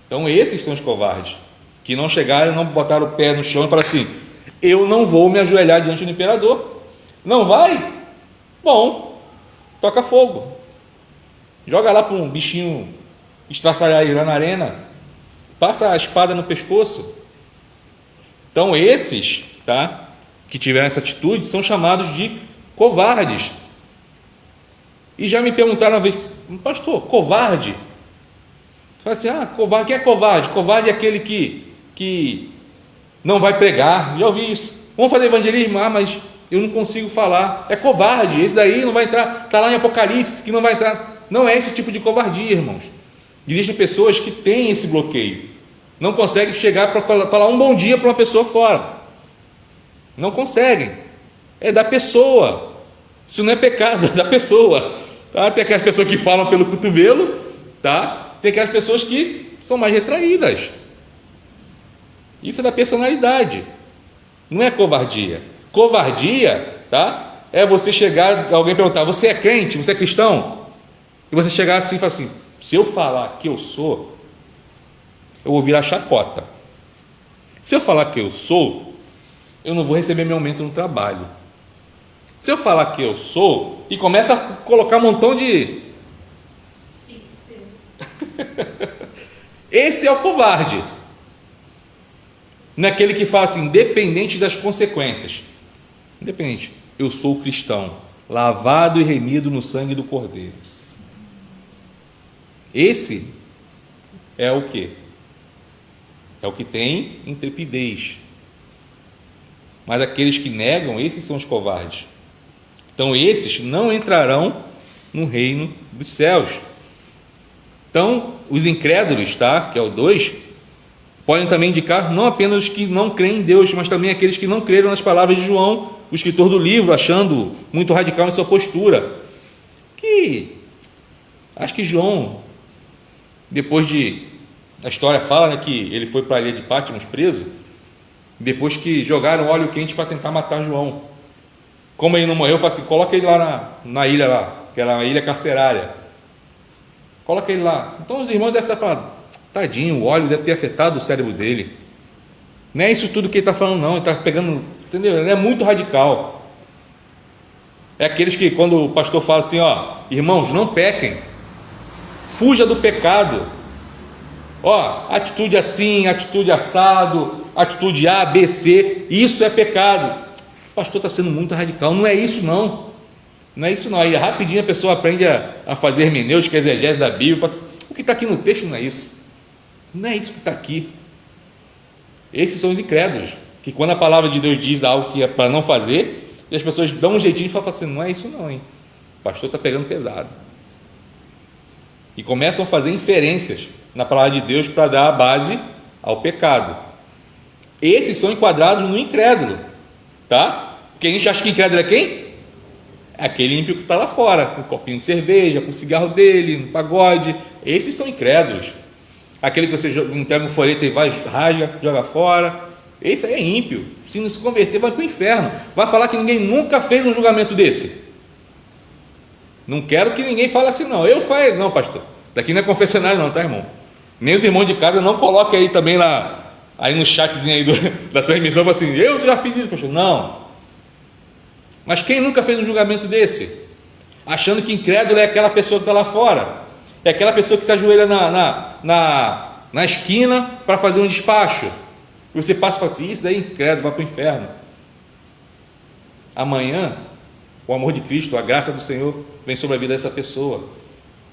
Então esses são os covardes, que não chegaram, não botaram o pé no chão e falaram assim, eu não vou me ajoelhar diante do imperador. Não vai? Bom, toca fogo. Joga lá para um bichinho estraçalhar aí lá na arena. Passa a espada no pescoço. Então esses, tá, que tiveram essa atitude são chamados de covardes. E já me perguntaram uma vez, pastor, covarde? Você fala assim, covarde, quem é covarde? Covarde é aquele que não vai pregar. Já ouvi isso. Vamos fazer evangelismo? Mas eu não consigo falar. É covarde, esse daí não vai entrar. Está lá em Apocalipse que não vai entrar. Não é esse tipo de covardia, irmãos. Existem pessoas que têm esse bloqueio. Não conseguem chegar para falar um bom dia para uma pessoa fora. Não conseguem. É da pessoa. Isso não é pecado, é da pessoa. Tá? Tem aquelas pessoas que falam pelo cotovelo, tá? Tem aquelas pessoas que são mais retraídas. Isso é da personalidade. Não é covardia. Covardia, tá? É você chegar, alguém perguntar, você é crente, você é cristão? E você chegar assim e falar assim, se eu falar que eu sou, eu vou virar chacota. Se eu falar que eu sou, eu não vou receber meu aumento no trabalho. Se eu falar que eu sou, e começa a colocar um montão de... Esse é o covarde. Naquele que fala assim, independente das consequências. Independente. Eu sou cristão, lavado e remido no sangue do Cordeiro. Esse é o quê? É o que tem intrepidez. Mas aqueles que negam, esses são os covardes. Então esses não entrarão no reino dos céus. Então os incrédulos, tá? Que é o 2, podem também indicar não apenas os que não creem em Deus, mas também aqueles que não creram nas palavras de João, o escritor do livro, achando muito radical em sua postura. Que acho que João, depois de, a história fala, né, que ele foi para a ilha de Patmos preso, depois que jogaram óleo quente para tentar matar João. Como ele não morreu, eu falei assim, coloca ele lá na ilha lá, que era uma ilha carcerária. Coloca ele lá. Então os irmãos devem estar falando, tadinho, o óleo deve ter afetado o cérebro dele. Não é isso tudo que ele está falando, não. Ele está pegando, entendeu? Ele é muito radical. É aqueles que, quando o pastor fala assim, ó, irmãos, não pequem, fuja do pecado. Ó, atitude assim, atitude assado, atitude A, B, C, isso é pecado. O pastor está sendo muito radical. Não é isso, não. Não é isso, não. Aí rapidinho a pessoa aprende a fazer hermenêutica, exegese da Bíblia. Fala assim, o que está aqui no texto não é isso. Não é isso que está aqui. Esses são os incrédulos, que quando a palavra de Deus diz algo que é para não fazer, e as pessoas dão um jeitinho e falam assim, não é isso não, hein? O pastor está pegando pesado. E começam a fazer inferências na palavra de Deus para dar a base ao pecado. Esses são enquadrados no incrédulo, tá? Porque a gente acha que incrédulo é quem? É aquele ímpio que está lá fora, com um copinho de cerveja, com o cigarro dele, no pagode. Esses são incrédulos. Aquele que você entrega um folheto e vai, rasga, joga fora. Esse aí é ímpio. Se não se converter, vai para o inferno. Vai falar que ninguém nunca fez um julgamento desse. Não quero que ninguém fale assim, não. Eu faço, não, pastor. Daqui não é confessionário, não, tá, irmão? Nem os irmãos de casa não coloquem aí também lá, aí no chatzinho aí da transmissão, assim, eu já fiz isso, pastor. Não. Mas quem nunca fez um julgamento desse? Achando que incrédulo é aquela pessoa que está lá fora. É aquela pessoa que se ajoelha na esquina para fazer um despacho. E você passa e fala assim, isso daí é incrédulo, vai para o inferno. Amanhã, o amor de Cristo, a graça do Senhor vem sobre a vida dessa pessoa.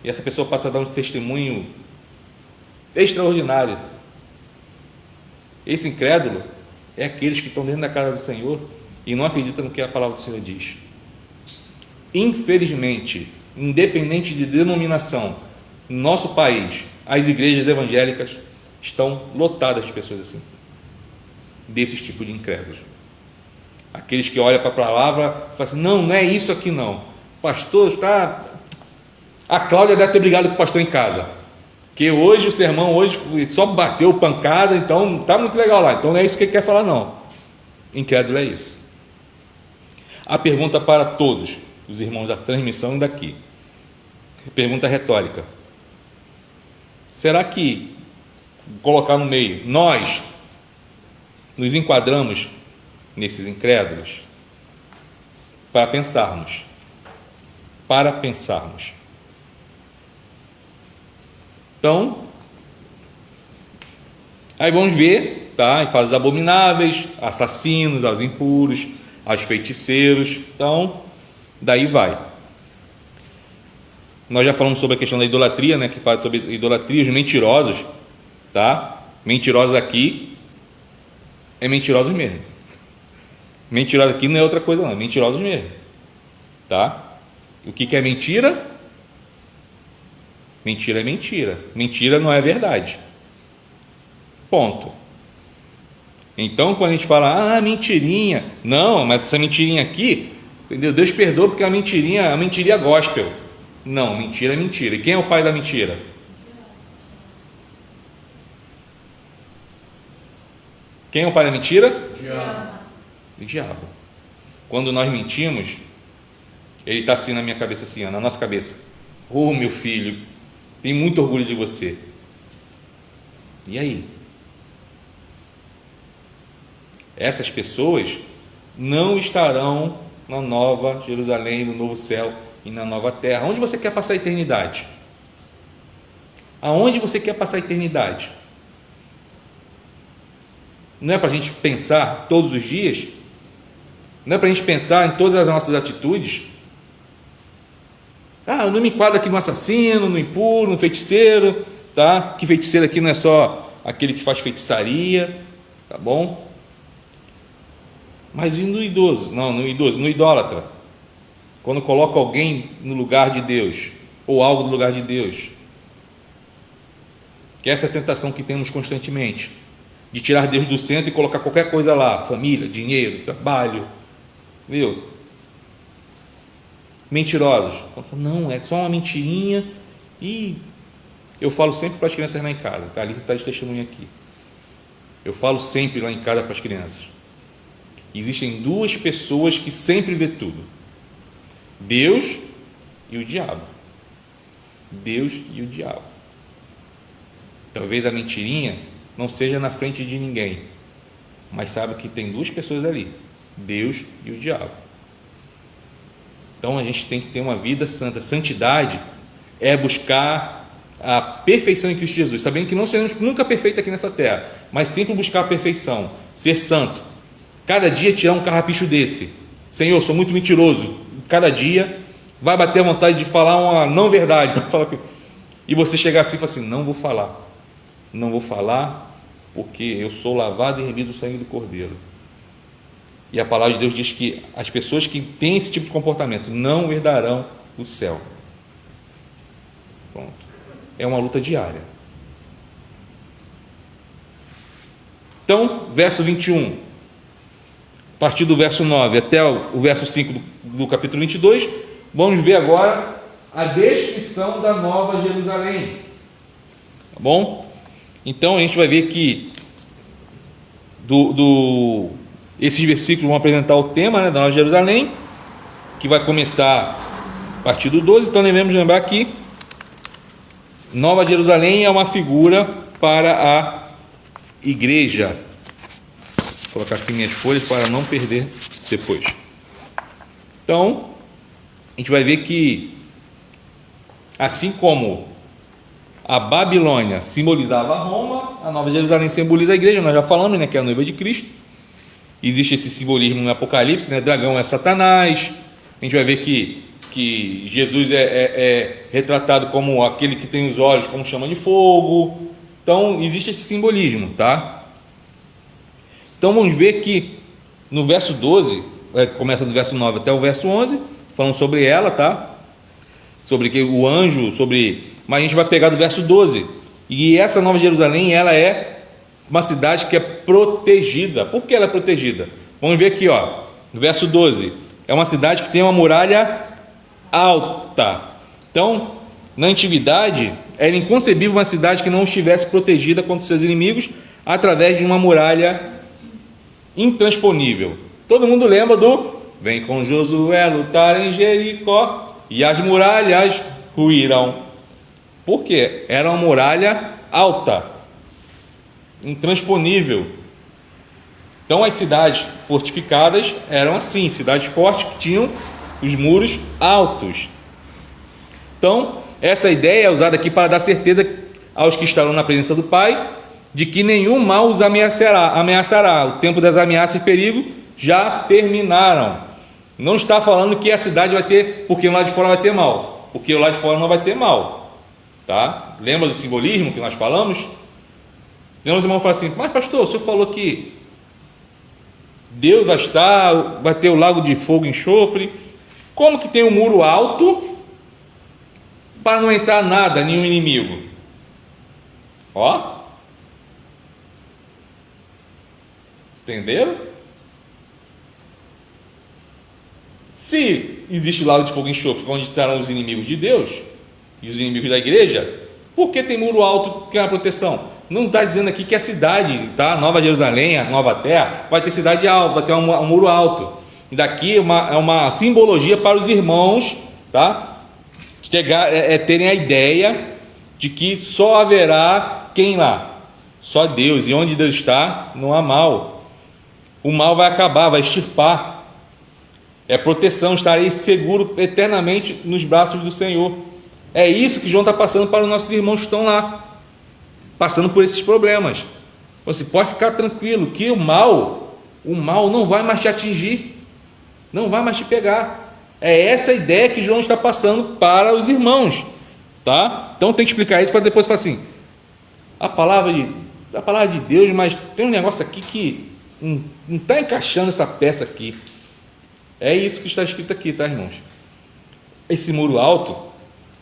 E essa pessoa passa a dar um testemunho extraordinário. Esse incrédulo é aqueles que estão dentro da casa do Senhor e não acreditam no que a palavra do Senhor diz. Infelizmente, independente de denominação, no nosso país, as igrejas evangélicas estão lotadas de pessoas assim, desses tipos de incrédulos. Aqueles que olham para a palavra e falam assim, não é isso aqui não. Pastor, está... A Cláudia deve ter brigado com o pastor em casa, que hoje o sermão só bateu pancada, então não está muito legal lá, então não é isso que ele quer falar não. Incrédulo é isso. A pergunta para todos os irmãos da transmissão e daqui, pergunta retórica, será que, colocar no meio, nós nos enquadramos nesses incrédulos? Para pensarmos, então, aí vamos ver, tá? E fala os abomináveis, assassinos, aos impuros, aos feiticeiros, então, daí vai. Nós já falamos sobre a questão da idolatria, né? Que fala sobre idolatria, os mentirosos, tá? Mentirosos aqui é mentirosos mesmo. Mentirosos aqui não é outra coisa não, é mentirosos mesmo, tá? O que é mentira? Mentira é mentira. Mentira não é verdade. Ponto. Então, quando a gente fala, mentirinha, não, mas essa mentirinha aqui, entendeu? Deus perdoa porque a mentirinha é gospel. Não, mentira é mentira. E quem é o pai da mentira? Quem é o pai da mentira? O diabo. Quando nós mentimos, ele está assim na minha cabeça, assim, na nossa cabeça. Oh, meu filho, tenho muito orgulho de você. E aí? Essas pessoas não estarão na nova Jerusalém, no novo céu e na nova terra. Onde você quer passar a eternidade? Aonde você quer passar a eternidade? Não é para a gente pensar todos os dias? Não é para a gente pensar em todas as nossas atitudes? Eu não me enquadro aqui no assassino, no impuro, no feiticeiro, tá? Que feiticeiro aqui não é só aquele que faz feitiçaria, tá bom? Mas e no idoso? Não, no idólatra. Quando coloca alguém no lugar de Deus, ou algo no lugar de Deus. Que essa é a tentação que temos constantemente, de tirar Deus do centro e colocar qualquer coisa lá, família, dinheiro, trabalho, viu? Mentirosos. Não, é só uma mentirinha. E eu falo sempre para as crianças lá em casa, tá? Ali está de testemunha aqui. Eu falo sempre lá em casa para as crianças. Existem duas pessoas que sempre vê tudo: Deus e o diabo. Deus e o diabo. Talvez a mentirinha não seja na frente de ninguém, mas sabe que tem duas pessoas ali: Deus e o diabo. Então a gente tem que ter uma vida santa. Santidade é buscar a perfeição em Cristo Jesus, sabendo que não seremos nunca perfeitos aqui nessa terra, mas sempre buscar a perfeição, ser santo. Cada dia tirar um carrapicho desse: Senhor, sou muito mentiroso. Cada dia vai bater a vontade de falar uma não verdade, e você chegar assim e falar assim: não vou falar, porque eu sou lavado e remido do sangue do Cordeiro. E a palavra de Deus diz que as pessoas que têm esse tipo de comportamento não herdarão o céu. Pronto. É uma luta diária. Então, verso 21, a partir do verso 9 até o verso 5 do capítulo 22, vamos ver agora a descrição da Nova Jerusalém. Tá bom? Então a gente vai ver que esses versículos vão apresentar o tema, né, da Nova Jerusalém, que vai começar a partir do 12. Então devemos lembrar que Nova Jerusalém é uma figura para a igreja. Vou colocar aqui minhas folhas para não perder depois. Então a gente vai ver que, assim como a Babilônia simbolizava Roma, a Nova Jerusalém simboliza a igreja. Nós já falamos, né, que é a noiva de Cristo. Existe esse simbolismo no Apocalipse, né? Dragão é Satanás. A gente vai ver que Jesus é retratado como aquele que tem os olhos como chama de fogo. Então existe esse simbolismo, tá? Então vamos ver que no verso 12, começa do verso 9 até o verso 11, falando sobre ela, tá? Sobre que o anjo, mas a gente vai pegar do verso 12. E essa Nova Jerusalém, ela é uma cidade que é protegida. Por que ela é protegida? Vamos ver aqui, ó, no verso 12. É uma cidade que tem uma muralha alta. Então, na antiguidade, era inconcebível uma cidade que não estivesse protegida contra seus inimigos através de uma muralha intransponível. Todo mundo lembra do: vem com Josué lutar em Jericó e as muralhas ruirão. Por quê? Era uma muralha alta, intransponível. Então as cidades fortificadas eram assim, cidades fortes que tinham os muros altos. Então essa ideia é usada aqui para dar certeza aos que estarão na presença do Pai de que nenhum mal os ameaçará. O tempo das ameaças e perigo já terminaram. Não está falando que a cidade vai ter, porque lá de fora vai ter mal, porque lá de fora não vai ter mal, tá? Lembra do simbolismo que nós falamos? Então os irmãos falam assim: mas pastor, o senhor falou que Deus vai ter o lago de fogo e enxofre. Como que tem um muro alto para não entrar nada, nenhum inimigo? Ó, entenderam? Se existe o lago de fogo e enxofre, onde estarão os inimigos de Deus e os inimigos da igreja, por que tem muro alto que é a proteção? Não está dizendo aqui que a cidade, tá? Nova Jerusalém, a nova terra, vai ter cidade alta, vai ter um muro alto. E daqui é uma simbologia para os irmãos, tá? Terem a ideia de que só haverá quem lá? Só Deus. E onde Deus está, não há mal. O mal vai acabar, vai extirpar. É proteção, estarei seguro eternamente nos braços do Senhor. É isso que João está passando para os nossos irmãos que estão lá, passando por esses problemas. Você pode ficar tranquilo que o mal não vai mais te atingir, não vai mais te pegar. É essa a ideia que João está passando para os irmãos, tá? Então tem que explicar isso para depois falar assim, a palavra de Deus, mas tem um negócio aqui que não está encaixando essa peça aqui. É isso que está escrito aqui, tá, irmãos? Esse muro alto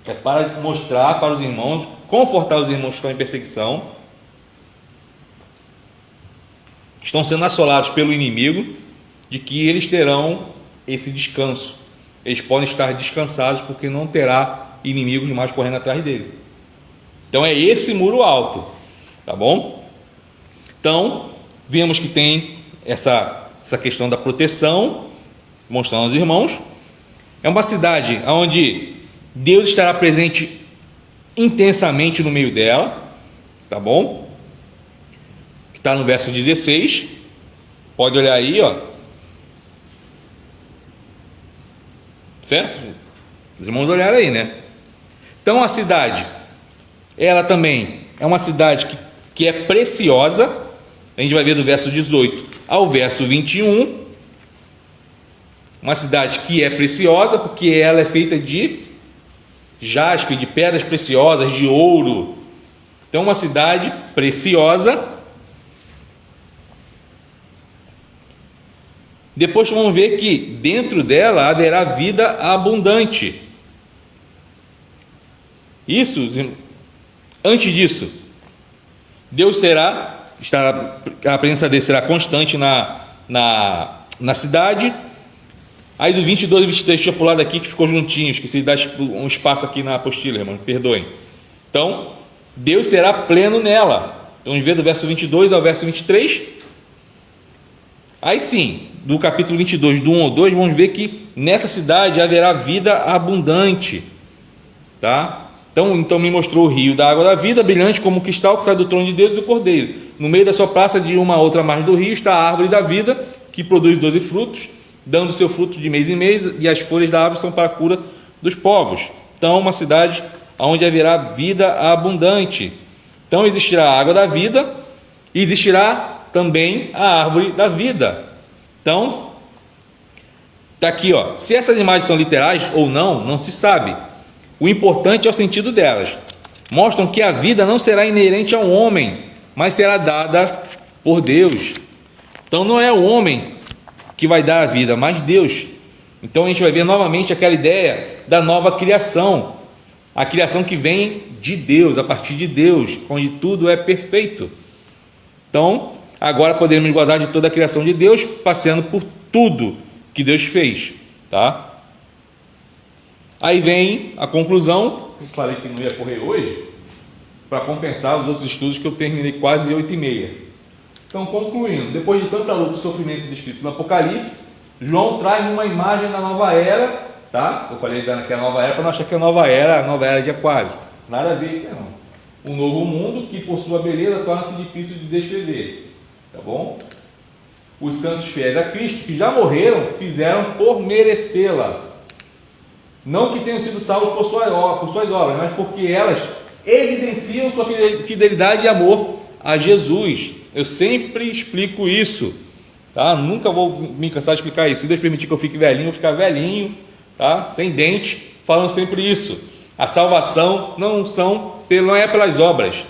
é para mostrar para os irmãos, confortar os irmãos que estão em perseguição, que estão sendo assolados pelo inimigo, de que eles terão esse descanso. Eles podem estar descansados porque não terá inimigos mais correndo atrás dele. Então é esse muro alto, tá bom? Então vemos que tem essa questão da proteção, mostrando aos irmãos. É uma cidade onde Deus estará presente intensamente no meio dela, tá bom? Que está no verso 16. Pode olhar aí, ó. Certo? Os irmãos olharam aí, né? Então a cidade, ela também é uma cidade que é preciosa. A gente vai ver do verso 18 ao verso 21. Uma cidade que é preciosa porque ela é feita de jaspe, de pedras preciosas, de ouro. Então uma cidade preciosa. Depois vamos ver que dentro dela haverá vida abundante. Isso, antes disso, a presença dele será constante na cidade. Aí do 22 e 23, deixa eu pular daqui que ficou juntinho, esqueci de dar um espaço aqui na apostila, irmão, perdoem. Então, Deus será pleno nela. Então, vamos ver do verso 22 ao verso 23. Aí sim, do capítulo 22, do 1 ao 2, vamos ver que nessa cidade haverá vida abundante, tá? Então me mostrou o rio da água da vida, brilhante como um cristal que sai do trono de Deus e do Cordeiro. No meio da sua praça, de uma a outra margem do rio, está a árvore da vida, que produz 12 frutos, dando seu fruto de mês em mês, e as folhas da árvore são para a cura dos povos. Então, uma cidade onde haverá vida abundante. Então, existirá a água da vida e existirá também a árvore da vida. Então, está aqui, ó. Se essas imagens são literais ou não, não se sabe. O importante é o sentido delas. Mostram que a vida não será inerente ao homem, mas será dada por Deus. Então, não é o homem que vai dar a vida, mas Deus. Então a gente vai ver novamente aquela ideia da nova criação, a criação que vem de Deus, a partir de Deus, onde tudo é perfeito. Então agora podemos gozar de toda a criação de Deus, passeando por tudo que Deus fez, tá? Aí vem a conclusão. Eu falei que não ia correr hoje, para compensar os outros estudos que eu terminei quase 8h30. Então, concluindo, depois de tanta luta e sofrimento descrito no Apocalipse, João traz uma imagem da nova era, tá? Eu falei que é a nova era para não achar que é a nova era de Aquário. Nada a ver isso, não. Um novo mundo que, por sua beleza, torna-se difícil de descrever, tá bom? Os santos fiéis a Cristo, que já morreram, fizeram por merecê-la. Não que tenham sido salvos por suas obras, mas porque elas evidenciam sua fidelidade e amor a Jesus. Eu sempre explico isso, tá? Nunca vou me cansar de explicar isso. Se Deus permitir que eu fique velhinho, eu vou ficar velhinho, tá? Sem dente, falando sempre isso. A salvação não é pelas obras,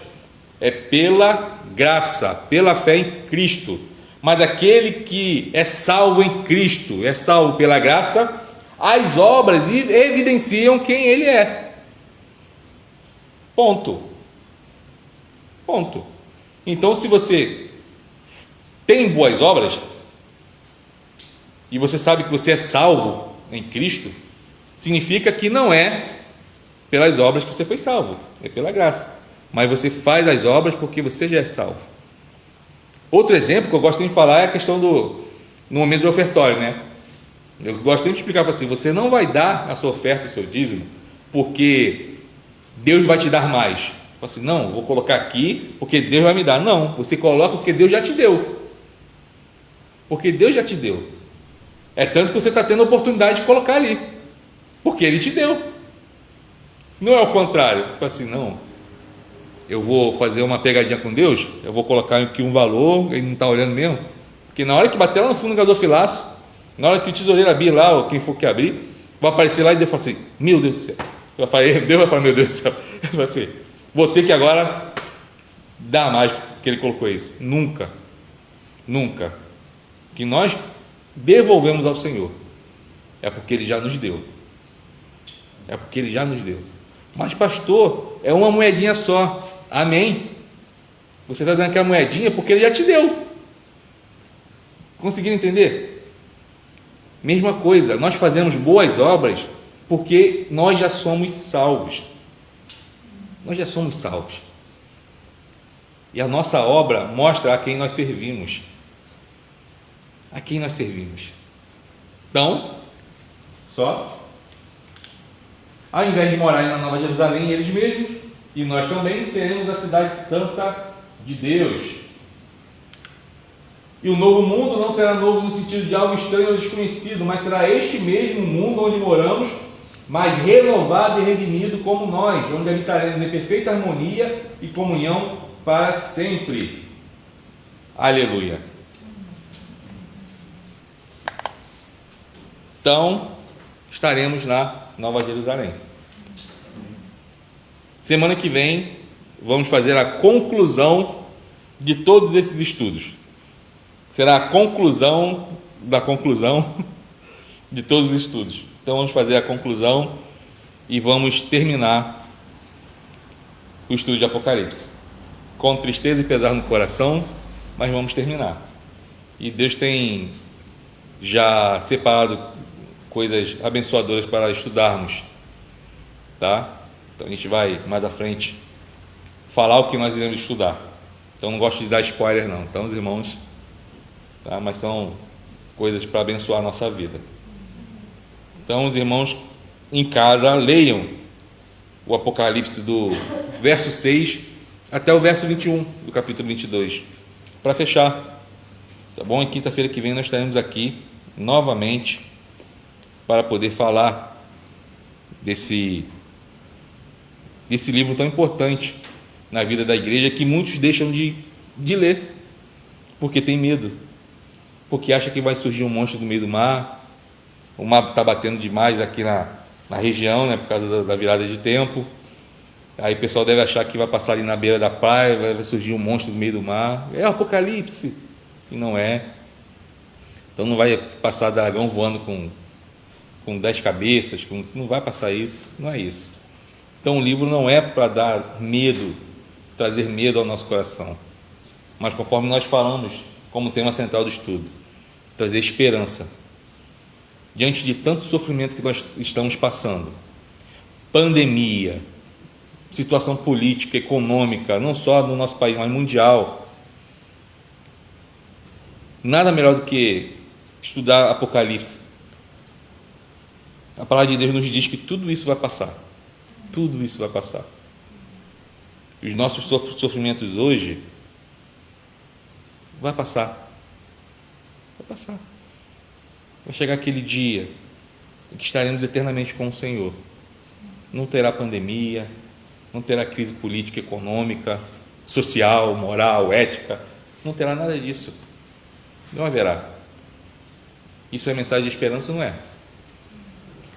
é pela graça, pela fé em Cristo. Mas aquele que é salvo em Cristo, é salvo pela graça, as obras evidenciam quem ele é. Ponto. Então, se você tem boas obras e você sabe que você é salvo em Cristo, significa que não é pelas obras que você foi salvo, é pela graça. Mas você faz as obras porque você já é salvo. Outro exemplo que eu gosto de falar é a questão no momento do ofertório, né? Eu gosto de explicar assim: você não vai dar a sua oferta, o seu dízimo, porque Deus vai te dar mais. Assim, não, vou colocar aqui porque Deus vai me dar. Não, você coloca porque Deus já te deu. Porque Deus já te deu. É tanto que você está tendo a oportunidade de colocar ali, porque Ele te deu. Não é o contrário. Fala assim, não, eu vou fazer uma pegadinha com Deus, eu vou colocar aqui um valor, ele não está olhando mesmo, porque na hora que bater lá no fundo do gasofilaço, na hora que o tesoureiro abrir lá, ou quem for que abrir, vai aparecer lá e Deus fala assim, meu Deus do céu. Deus vai falar, meu Deus do céu. Eu falo assim, vou ter que agora dar mais, porque ele colocou isso. Nunca que nós devolvemos ao Senhor, é porque Ele já nos deu. Mas pastor, é uma moedinha só. Amém. Você está dando aquela moedinha porque Ele já te deu. Conseguiram entender? Mesma coisa, nós fazemos boas obras porque nós já somos salvos. E a nossa obra mostra a quem nós servimos. Então, ao invés de morarem na Nova Jerusalém eles mesmos, e nós também seremos a cidade santa de Deus. E o novo mundo não será novo no sentido de algo estranho ou desconhecido, mas será este mesmo mundo onde moramos, mas renovado e redimido como nós, onde habitaremos em perfeita harmonia e comunhão para sempre. Aleluia. Então, estaremos na Nova Jerusalém. Semana que vem, vamos fazer a conclusão de todos esses estudos. Será a conclusão da conclusão de todos os estudos. Então, vamos fazer a conclusão e vamos terminar o estudo de Apocalipse. Com tristeza e pesar no coração, mas vamos terminar. E Deus tem já separado coisas abençoadoras para estudarmos, tá? Então a gente vai mais à frente falar o que nós iremos estudar. Então não gosto de dar spoiler não, então os irmãos, tá? Mas são coisas para abençoar a nossa vida. Então os irmãos em casa leiam o Apocalipse do verso 6 até o verso 21 do capítulo 22, para fechar, tá bom? E quinta-feira que vem nós estaremos aqui novamente para poder falar desse livro tão importante na vida da igreja, que muitos deixam de ler, porque tem medo, porque acha que vai surgir um monstro do meio do mar, o mar está batendo demais aqui na região, né, por causa da virada de tempo, aí o pessoal deve achar que vai passar ali na beira da praia, vai surgir um monstro do meio do mar, é o Apocalipse, e não é. Então não vai passar dragão voando com 10 cabeças, não vai passar isso, não é isso. Então o livro não é para dar medo, trazer medo ao nosso coração, mas conforme nós falamos, como tema central do estudo, trazer esperança, diante de tanto sofrimento que nós estamos passando, pandemia, situação política, econômica, não só no nosso país, mas mundial. Nada melhor do que estudar Apocalipse. A palavra de Deus nos diz que tudo isso vai passar. Tudo isso vai passar. Os nossos sofrimentos hoje vai passar. Vai chegar aquele dia em que estaremos eternamente com o Senhor. Não terá pandemia, não terá crise política, econômica, social, moral, ética. Não terá nada disso. Não haverá. Isso é mensagem de esperança, não é?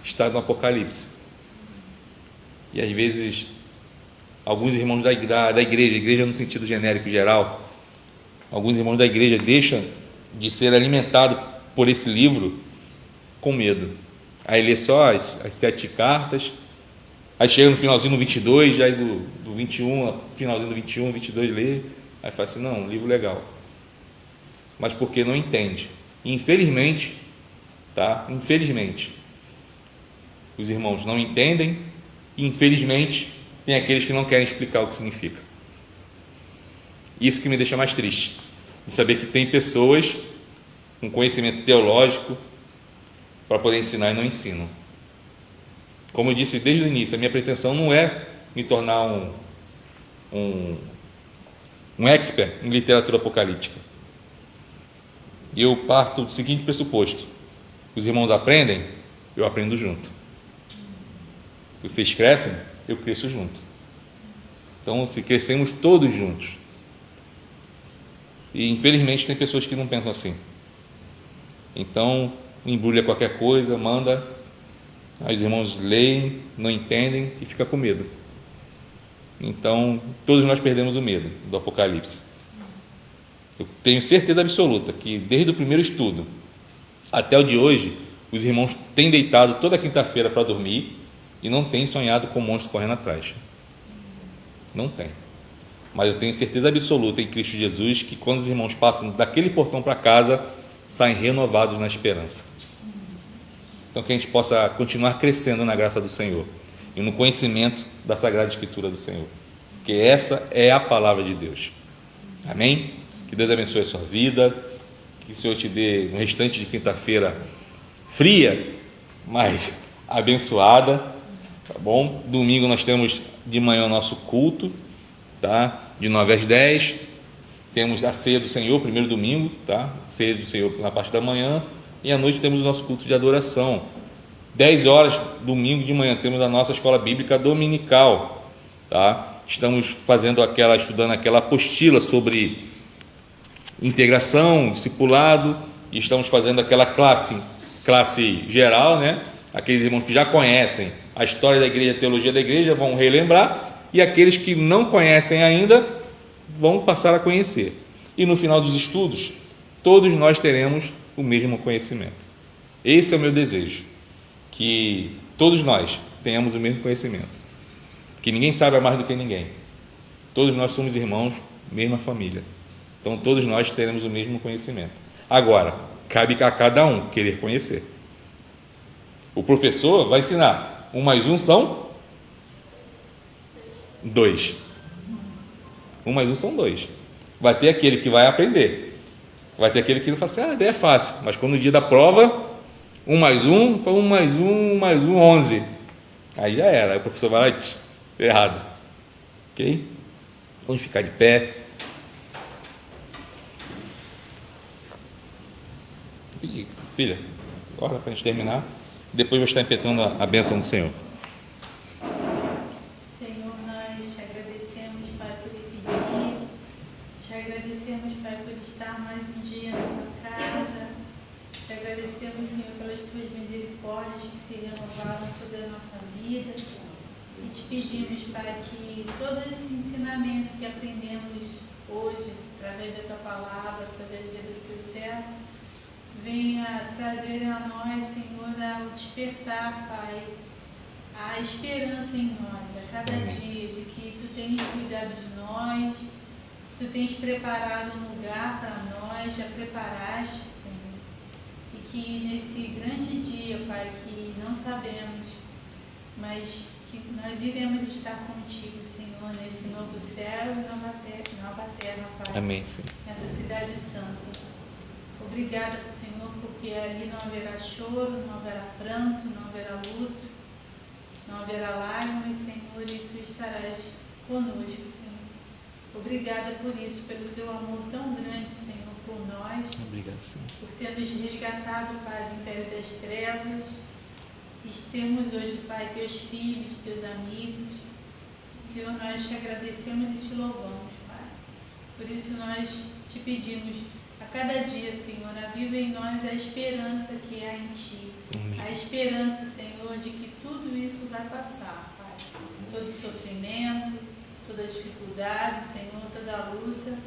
Está no Apocalipse. E às vezes alguns irmãos da igreja no sentido genérico geral, alguns irmãos da igreja deixam de ser alimentados por esse livro com medo. Aí lê só as 7 cartas, aí chega no finalzinho do 22, aí do 21, finalzinho do 21, 22 lê, aí fala assim, não, um livro legal. Mas porque não entende. E infelizmente, os irmãos não entendem e infelizmente tem aqueles que não querem explicar o que significa. Isso que me deixa mais triste, de saber que tem pessoas com conhecimento teológico para poder ensinar e não ensinam. Como eu disse desde o início, a minha pretensão não é me tornar um expert em literatura apocalíptica. Eu parto do seguinte pressuposto: os irmãos aprendem, eu aprendo junto. vocês crescem, eu cresço junto. Então, se crescemos todos juntos. E infelizmente tem pessoas que não pensam assim. Então, embrulha qualquer coisa, manda, os irmãos leem, não entendem e fica com medo. Então, todos nós perdemos o medo do Apocalipse. Eu tenho certeza absoluta que desde o primeiro estudo até o de hoje, os irmãos têm deitado toda quinta-feira para dormir e não têm sonhado com monstros correndo atrás. Não tem. Mas eu tenho certeza absoluta em Cristo Jesus que quando os irmãos passam daquele portão para casa, saem renovados na esperança. Então que a gente possa continuar crescendo na graça do Senhor e no conhecimento da Sagrada Escritura do Senhor, porque essa é a palavra de Deus. Amém? Que Deus abençoe a sua vida, que o Senhor te dê um restante de quinta-feira fria, mas abençoada, tá bom? Domingo nós temos de manhã o nosso culto, tá? De 9 às 10, temos a ceia do Senhor, primeiro domingo, tá? Ceia do Senhor na parte da manhã, e à noite temos o nosso culto de adoração. 10 horas, domingo de manhã, temos a nossa escola bíblica dominical, tá? Estamos estudando aquela apostila sobre integração, discipulado, e estamos fazendo aquela classe geral, né? Aqueles irmãos que já conhecem a história da igreja, a teologia da igreja, vão relembrar, e aqueles que não conhecem ainda vão passar a conhecer. E no final dos estudos, todos nós teremos o mesmo conhecimento. Esse é o meu desejo, que todos nós tenhamos o mesmo conhecimento, que ninguém saiba mais do que ninguém. Todos nós somos irmãos, mesma família. Então todos nós teremos o mesmo conhecimento. Agora, cabe a cada um querer conhecer. O professor vai ensinar 1 mais 1 são 2. 1 mais 1 são 2. Vai ter aquele que vai aprender. Vai ter aquele que vai falar assim, a ideia é fácil. Mas quando no dia da prova, 1 mais 1, 1 mais 1, 1 mais 1, 11. Aí já era. Aí o professor vai lá e errado. Ok? Vamos ficar de pé. Filha, ora para a gente terminar. Depois vou estar impetrando a bênção do Senhor. Senhor, nós te agradecemos, Pai, por esse dia. Te agradecemos, Pai, por estar mais um dia na tua casa. Te agradecemos, Senhor, pelas tuas misericórdias que se renovaram sobre a nossa vida. E te pedimos, Pai, que todo esse ensinamento que aprendemos hoje, através da tua palavra, através da vida do teu servo, venha trazer a nós, Senhor, o despertar, Pai, a esperança em nós, a cada dia, de que Tu tens cuidado de nós, Tu tens preparado um lugar para nós, já preparaste, Senhor, e que nesse grande dia, Pai, que não sabemos, mas que nós iremos estar contigo, Senhor, nesse novo céu e nova terra, Pai. Amém, Senhor. Nessa cidade santa. Obrigada, Senhor, porque ali não haverá choro, não haverá pranto, não haverá luto, não haverá lágrimas, Senhor, e Tu estarás conosco, Senhor. Obrigada por isso, pelo Teu amor tão grande, Senhor, por nós. Obrigado, Senhor. Por ter nos resgatado, Pai, do império das trevas. E temos hoje, Pai, Teus filhos, Teus amigos. Senhor, nós Te agradecemos e Te louvamos, Pai. Por isso nós Te pedimos, a cada dia, Senhor, aviva em nós a esperança que há em Ti. Amém. A esperança, Senhor, de que tudo isso vai passar, Pai. Todo sofrimento, toda dificuldade, Senhor, toda luta,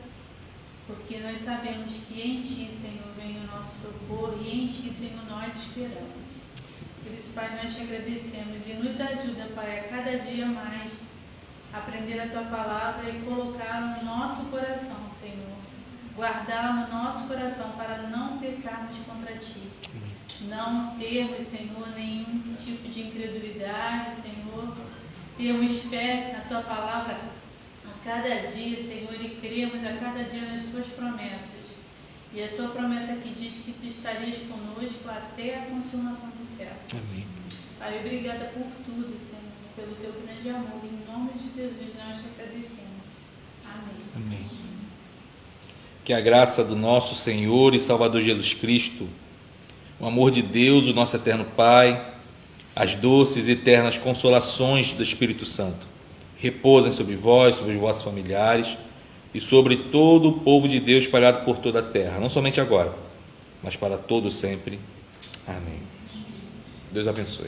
porque nós sabemos que em Ti, Senhor, vem o nosso socorro e em Ti, Senhor, nós esperamos. Sim. Por isso, Pai, nós Te agradecemos e nos ajuda, Pai, a cada dia mais aprender a Tua palavra e colocá-la no nosso coração, Senhor. Guardar no nosso coração para não pecarmos contra Ti. Não termos, Senhor, nenhum tipo de incredulidade, Senhor. Termos fé na Tua palavra a cada dia, Senhor, e cremos a cada dia nas Tuas promessas. E a Tua promessa que diz que Tu estarias conosco até a consumação do céu. Amém. Pai, obrigada por tudo, Senhor, pelo Teu grande amor. Em nome de Jesus nós Te agradecemos. Amém. Amém. Que a graça do nosso Senhor e Salvador Jesus Cristo, o amor de Deus, o nosso eterno Pai, as doces e eternas consolações do Espírito Santo repousem sobre vós, sobre os vossos familiares e sobre todo o povo de Deus espalhado por toda a terra, não somente agora, mas para todo sempre. Amém. Deus abençoe.